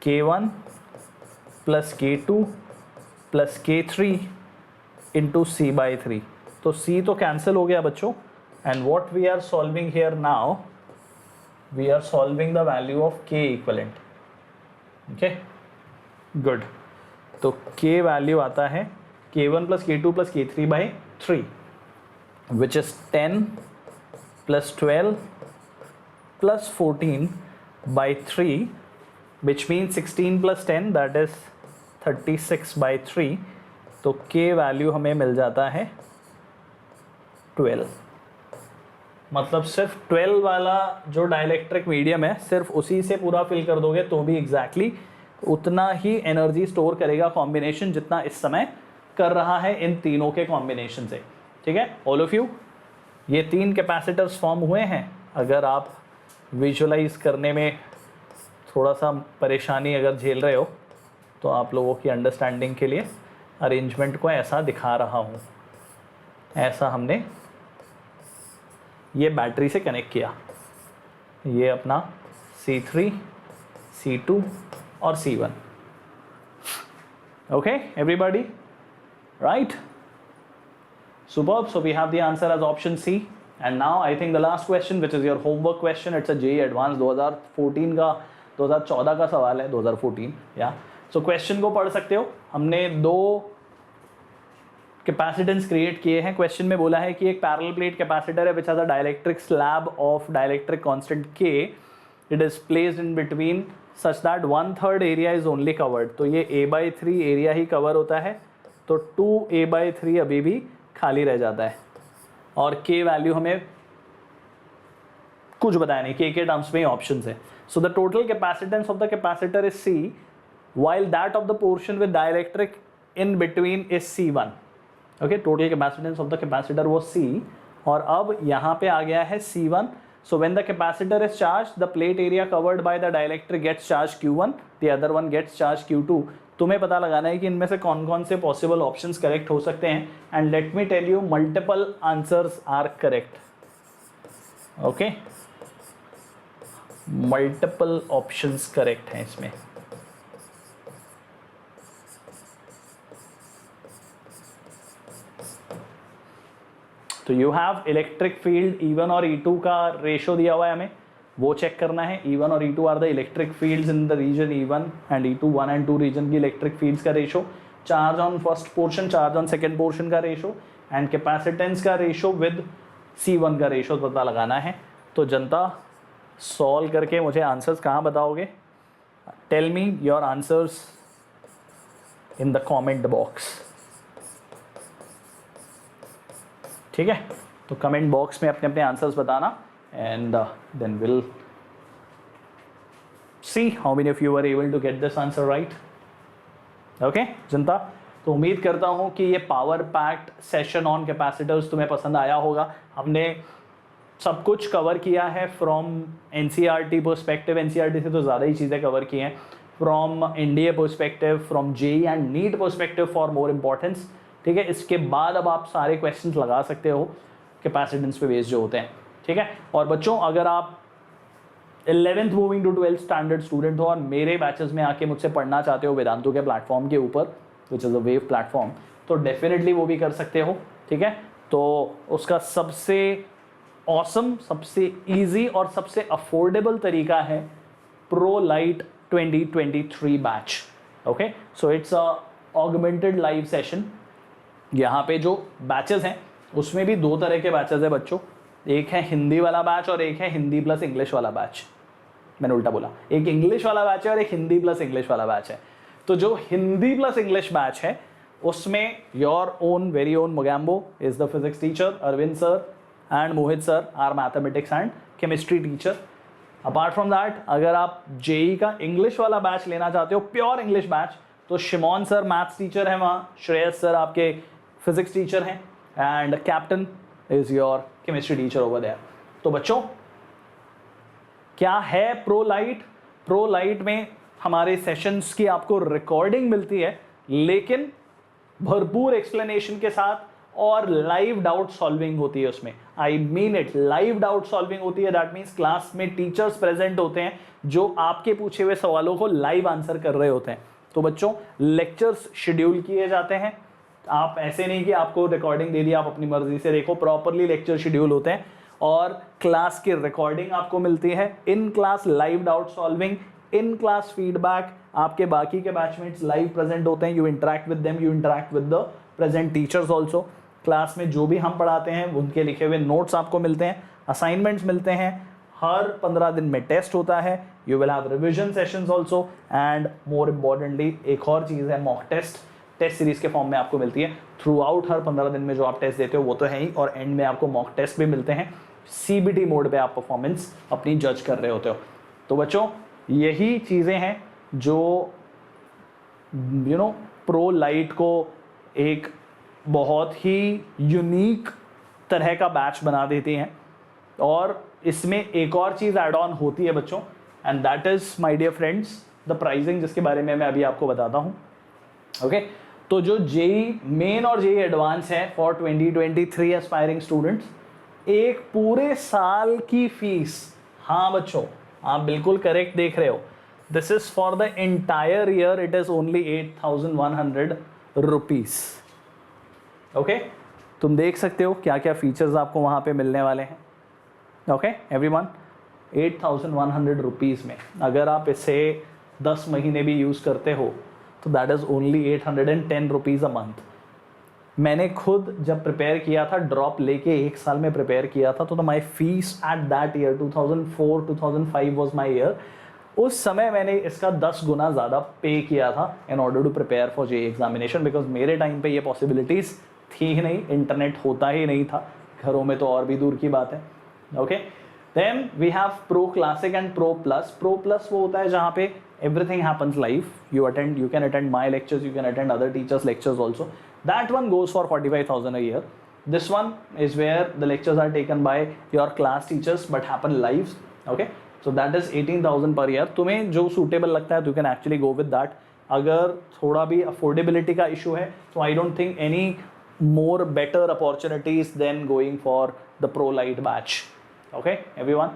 K1 plus K2 plus K3 into C/3. तो C तो कैंसिल हो गया बच्चों, and what we are solving here now, we are solving the value of K equivalent. Okay, good. तो K वैल्यू आता है K1 plus K2 plus K3/3 which is 10 plus 12 plus 14 by 3 which mean 16 + 10 that is 36/3, तो के value हमें मिल जाता है 12। मतलब सिर्फ 12 वाला जो डाइलेक्ट्रिक मीडियम है सिर्फ उसी से पूरा फिल कर दोगे तो भी एग्जैक्टली उतना ही एनर्जी स्टोर करेगा कॉम्बिनेशन जितना इस समय कर रहा है इन तीनों के कॉम्बिनेशन से। ठीक है ऑल ऑफ यू, ये 3 कैपेसिटर्स फॉर्म हुए हैं। अगर आप विजुअलाइज करने में थोड़ा सा परेशानी अगर झेल रहे हो तो आप लोगों की अंडरस्टैंडिंग के लिए अरेंजमेंट को ऐसा दिखा रहा हूँ। ऐसा हमने ये बैटरी से कनेक्ट किया, ये अपना C3, C2 और C1। Okay everybody, right, superb. So we have the answer as option C. And now I think the last question, which is your homework question, it's a JEE Advanced 2014 का 2014 का सवाल है, 2014 या so question को पढ़ सकते हो। हमने 2 कैपेसिटेंस क्रिएट किए हैं। क्वेश्चन में बोला है कि एक पैरेलल प्लेट कैपेसिटर है which has a dielectric slab of dielectric constant K, it is placed in between such that 1/3 area is only covered. तो ये A/3 एरिया ही कवर होता है, तो 2A/3 अभी भी खाली रह जाता है और K वैल्यू हमें कुछ बताया नहीं, K के टर्म्स में ही ऑप्शन है। So the total capacitance of the capacitor is C, while that of the portion with dielectric in between is C1। Okay, total capacitance of the capacitor वो C, और अब यहाँ पे आ गया है C1। So when the capacitor is charge the plate area covered by the dielectric gets charge Q1, the other one gets charge Q2। तुम्हें पता लगाना है कि इनमें से कौन कौन से पॉसिबल ऑप्शंस करेक्ट हो सकते हैं, and let me tell you multiple answers are correct. Okay, multiple options correct हैं इसमें। तो you have electric field E1 और E2 का रेशो दिया हुआ है, हमें वो चेक करना है। E1 और E2 are the electric fields in the region E1 and E2, 1 and 2 region की इलेक्ट्रिक फील्ड्स का ratio, charge on first portion, charge on second portion का रेशो, एंड कैपेसिटेंस का रेशो विद C1 का ratio पता लगाना है। तो जनता solve करके मुझे आंसर्स कहाँ बताओगे? Tell me your answers in the comment box. ठीक है, तो कमेंट बॉक्स में अपने अपने आंसर्स बताना, and then will see how many of you are able to get this answer right. Okay जनता, तो उम्मीद करता हूँ कि ये power packed session on capacitors तुम्हें पसंद आया होगा। हमने सब कुछ कवर किया है फ्रॉम NCERT पर्सपेक्टिव, NCERT से तो ज़्यादा ही चीज़ें कवर की हैं, from NDA perspective, from JEE and NEET perspective for more importance. ठीक है, इसके बाद अब आप सारे क्वेश्चंस लगा सकते हो कैपेसिटेंस पे बेस्ड जो होते हैं। ठीक है, और बच्चों अगर आप 11th moving to 12th standard student हो और मेरे बैचेस में आके मुझसे पढ़ना चाहते हो वेदांतु के प्लेटफॉर्म के ऊपर, which is a wave platform, तो डेफिनेटली वो भी कर सकते हो। ठीक है, तो उसका सबसे ऑसम, सबसे ईजी और सबसे अफोर्डेबल तरीका है ProLite 2023 batch. Okay, so it's a augmented live session. यहाँ पे जो बैचेस हैं उसमें भी 2 तरह के बैचेस हैं बच्चों, एक है हिंदी वाला बैच और एक है हिंदी प्लस इंग्लिश वाला बैच। मैंने उल्टा बोला, एक इंग्लिश वाला बैच है और एक हिंदी प्लस इंग्लिश वाला बैच है। तो जो हिंदी प्लस इंग्लिश बैच है उसमें your own very own Mogambo is the physics teacher, Arvind sir and Mohit sir are mathematics and chemistry teacher. Apart from that, अगर आप JEE का इंग्लिश वाला बैच लेना चाहते हो, प्योर इंग्लिश बैच, तो शिमोन सर मैथ्स टीचर है वहाँ, श्रेयस सर आपके फिजिक्स टीचर हैं, and captain is your chemistry teacher over there. तो बच्चों क्या है ProLite? ProLite में हमारे सेशंस की आपको रिकॉर्डिंग मिलती है, लेकिन भरपूर एक्सप्लेनेशन के साथ, और लाइव डाउट सॉल्विंग होती है उसमें। I mean it, live doubt solving होती है। दैट मीन्स क्लास में टीचर्स प्रेजेंट होते हैं जो आपके पूछे हुए सवालों को लाइव आंसर कर रहे होते हैं। तो बच्चों लेक्चर्स शेड्यूल किए जाते हैं, आप ऐसे नहीं कि आपको रिकॉर्डिंग दे दी आप अपनी मर्जी से देखो, प्रॉपरली लेक्चर शेड्यूल होते हैं और क्लास की रिकॉर्डिंग आपको मिलती है, in class live doubt solving, in class feedback, आपके बाकी के बैचमेट्स लाइव प्रेजेंट होते हैं, you interact with them, you interact with the present teachers also. Class में जो भी हम पढ़ाते हैं उनके लिखे हुए नोट्स आपको मिलते हैं, असाइनमेंट्स मिलते हैं, हर 15 दिन में टेस्ट होता है, you will have revision sessions also, and more importantly एक और चीज़ है, मॉक टेस्ट सीरीज के फॉर्म में आपको मिलती है थ्रू आउट। हर 15 दिन में जो आप टेस्ट देते हो वो तो है ही, और एंड में आपको मॉक टेस्ट भी मिलते हैं। CBT मोड पे आप परफॉर्मेंस अपनी जज कर रहे होते हो। तो बच्चों यही चीज़ें हैं जो प्रो लाइट को एक बहुत ही यूनिक तरह का बैच बना देती हैं। और इसमें एक और चीज़ ऐड ऑन होती है बच्चों, and that is my dear friends the pricing, जिसके बारे में मैं अभी आपको बताता हूँ। ओके, तो जो जेई मेन और जेई एडवांस है फॉर 2023 एस्पायरिंग स्टूडेंट्स, एक पूरे साल की फीस, हाँ बच्चों आप बिल्कुल करेक्ट देख रहे हो, this is for the entire year, it is only 8,100 rupees. Okay, तुम देख सकते हो क्या क्या फीचर्स आपको वहाँ पे मिलने वाले हैं। ओके एवरीवन, 8,100 रुपीज़ में अगर आप इसे 10 महीने भी यूज़ करते हो तो that is only 810 rupees a month. मैंने खुद जब प्रिपेयर किया था, ड्रॉप लेके 1 साल में प्रिपेयर किया था, तो my fees at that year 2004-2005 was my year. उस समय मैंने इसका 10 गुना ज़्यादा पे किया था in order to prepare for JEE examination, because मेरे टाइम पे ये पॉसिबिलिटीज़ थी ही नहीं, इंटरनेट होता ही नहीं था घरों में, तो और भी दूर की बात है। Okay, then we have pro classic and pro plus. Pro plus वो होता है जहाँ पे everything happens live, you can attend my lectures, you can attend other teachers lectures also. That one goes for 45,000 a year. This one is where the lectures are taken by your class teachers but happen live. Okay, so that is 18,000 per year. तुम्हें जो suitable लगता है you can actually go with that. अगर थोड़ा भी affordability का issue है तो I don't think any more better opportunities than going for the Pro Lite batch. Okay everyone,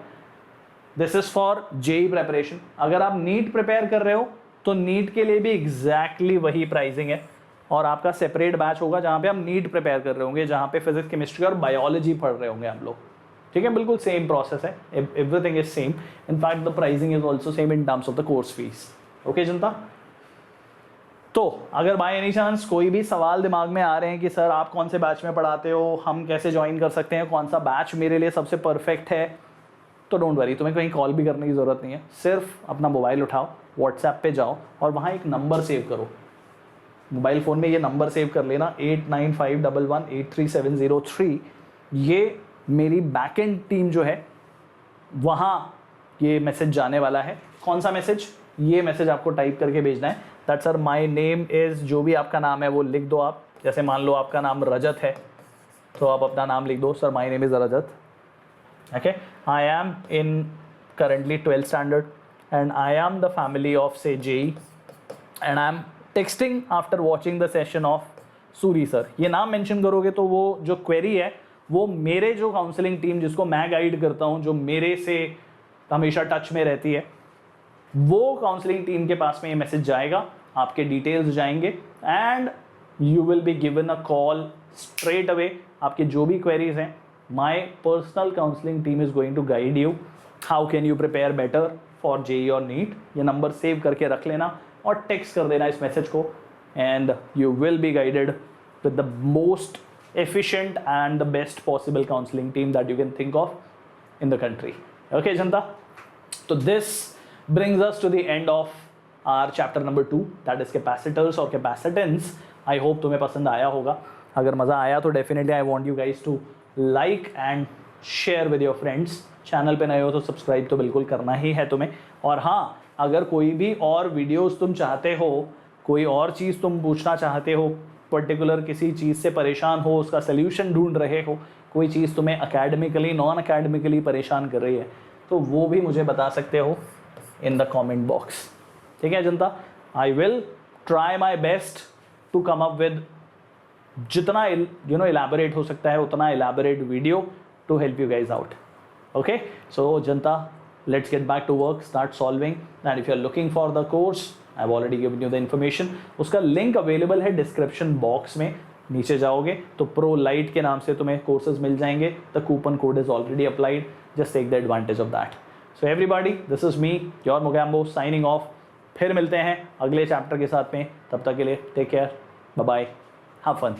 this is for JEE preparation. अगर आप नीट प्रिपेयर कर रहे हो तो नीट के लिए भी एग्जैक्टली वही प्राइसिंग है, और आपका सेपरेट बैच होगा जहाँ पे हम नीट प्रिपेयर कर रहे होंगे, जहाँ पे फिजिक्स, केमिस्ट्री और बायोलॉजी पढ़ रहे होंगे हम लोग। ठीक है, बिल्कुल सेम प्रोसेस है, everything is same, in fact the pricing is also same in terms of the course fees. Okay जनता, तो अगर बाय एनी चांस कोई भी सवाल दिमाग में आ रहे हैं कि सर आप कौन से बैच में पढ़ाते हो, हम कैसे ज्वाइन कर सकते हैं, कौन सा बैच मेरे लिए सबसे परफेक्ट है, तो डोंट वरी, तुम्हें कहीं कॉल भी करने की ज़रूरत नहीं है। सिर्फ अपना मोबाइल उठाओ, व्हाट्सएप पे जाओ और वहाँ एक नंबर सेव करो। मोबाइल फ़ोन में ये नंबर सेव कर लेना 8951183703। ये मेरी बैकएंड टीम जो है वहाँ ये मैसेज जाने वाला है। कौन सा मैसेज? ये मैसेज आपको टाइप करके भेजना है, that sir my name is, जो भी आपका नाम है वो लिख दो आप। जैसे मान लो आपका नाम रजत है तो आप अपना नाम लिख दो, sir my name is Rajat. Okay, I am in currently 12th standard and I am the family of say JEE and I am texting after watching the session of Suri sir. ये नाम मेंशन करोगे तो वो जो query है वो मेरे जो काउंसलिंग टीम जिसको मैं गाइड करता हूँ, जो मेरे से हमेशा टच में रहती है, वो काउंसलिंग टीम के पास में ये मैसेज जाएगा, आपके डिटेल्स जाएंगे and you will be given a call straight away. आपके जो भी क्वेरीज हैं, my personal counseling team is going to guide you how can you prepare better for JEE or NEET। ये नंबर सेव करके रख लेना और टेक्स्ट कर देना इस मैसेज को, and you will be guided with the most efficient and the best possible counseling team that you can think of in the country। Okay जनता, तो this brings us to the end of our chapter number 2, that is capacitors और capacitance। I hope तुम्हें पसंद आया होगा। अगर मज़ा आया तो definitely I want you guys to like and share with your friends. Channel पे नए हो तो सब्सक्राइब तो बिल्कुल करना ही है तुम्हें। और हाँ, अगर कोई भी और वीडियोस तुम चाहते हो, कोई और चीज़ तुम पूछना चाहते हो, पर्टिकुलर किसी चीज़ से परेशान हो, उसका सल्यूशन ढूंढ रहे हो, कोई चीज़ तुम्हें अकेडमिकली नॉन अकेडमिकली परेशान कर रही है, तो वो भी मुझे बता सकते हो इन द कॉमेंट बॉक्स। ठीक है जनता, I will try my best to come up with जितना इलैबोरेट हो सकता है उतना elaborate video to help you guys out. Okay, so जनता, let's get back to work, start solving, and if you are looking for the course, I have already given you the information. उसका link available है description box में, नीचे जाओगे तो pro light के नाम से तुम्हें कोर्सेज मिल जाएंगे। The coupon code is already applied, just take the advantage of that. So everybody, this is me your Mogambo signing off. फिर मिलते हैं अगले चैप्टर के साथ में, तब तक के लिए take care, bye bye, have fun.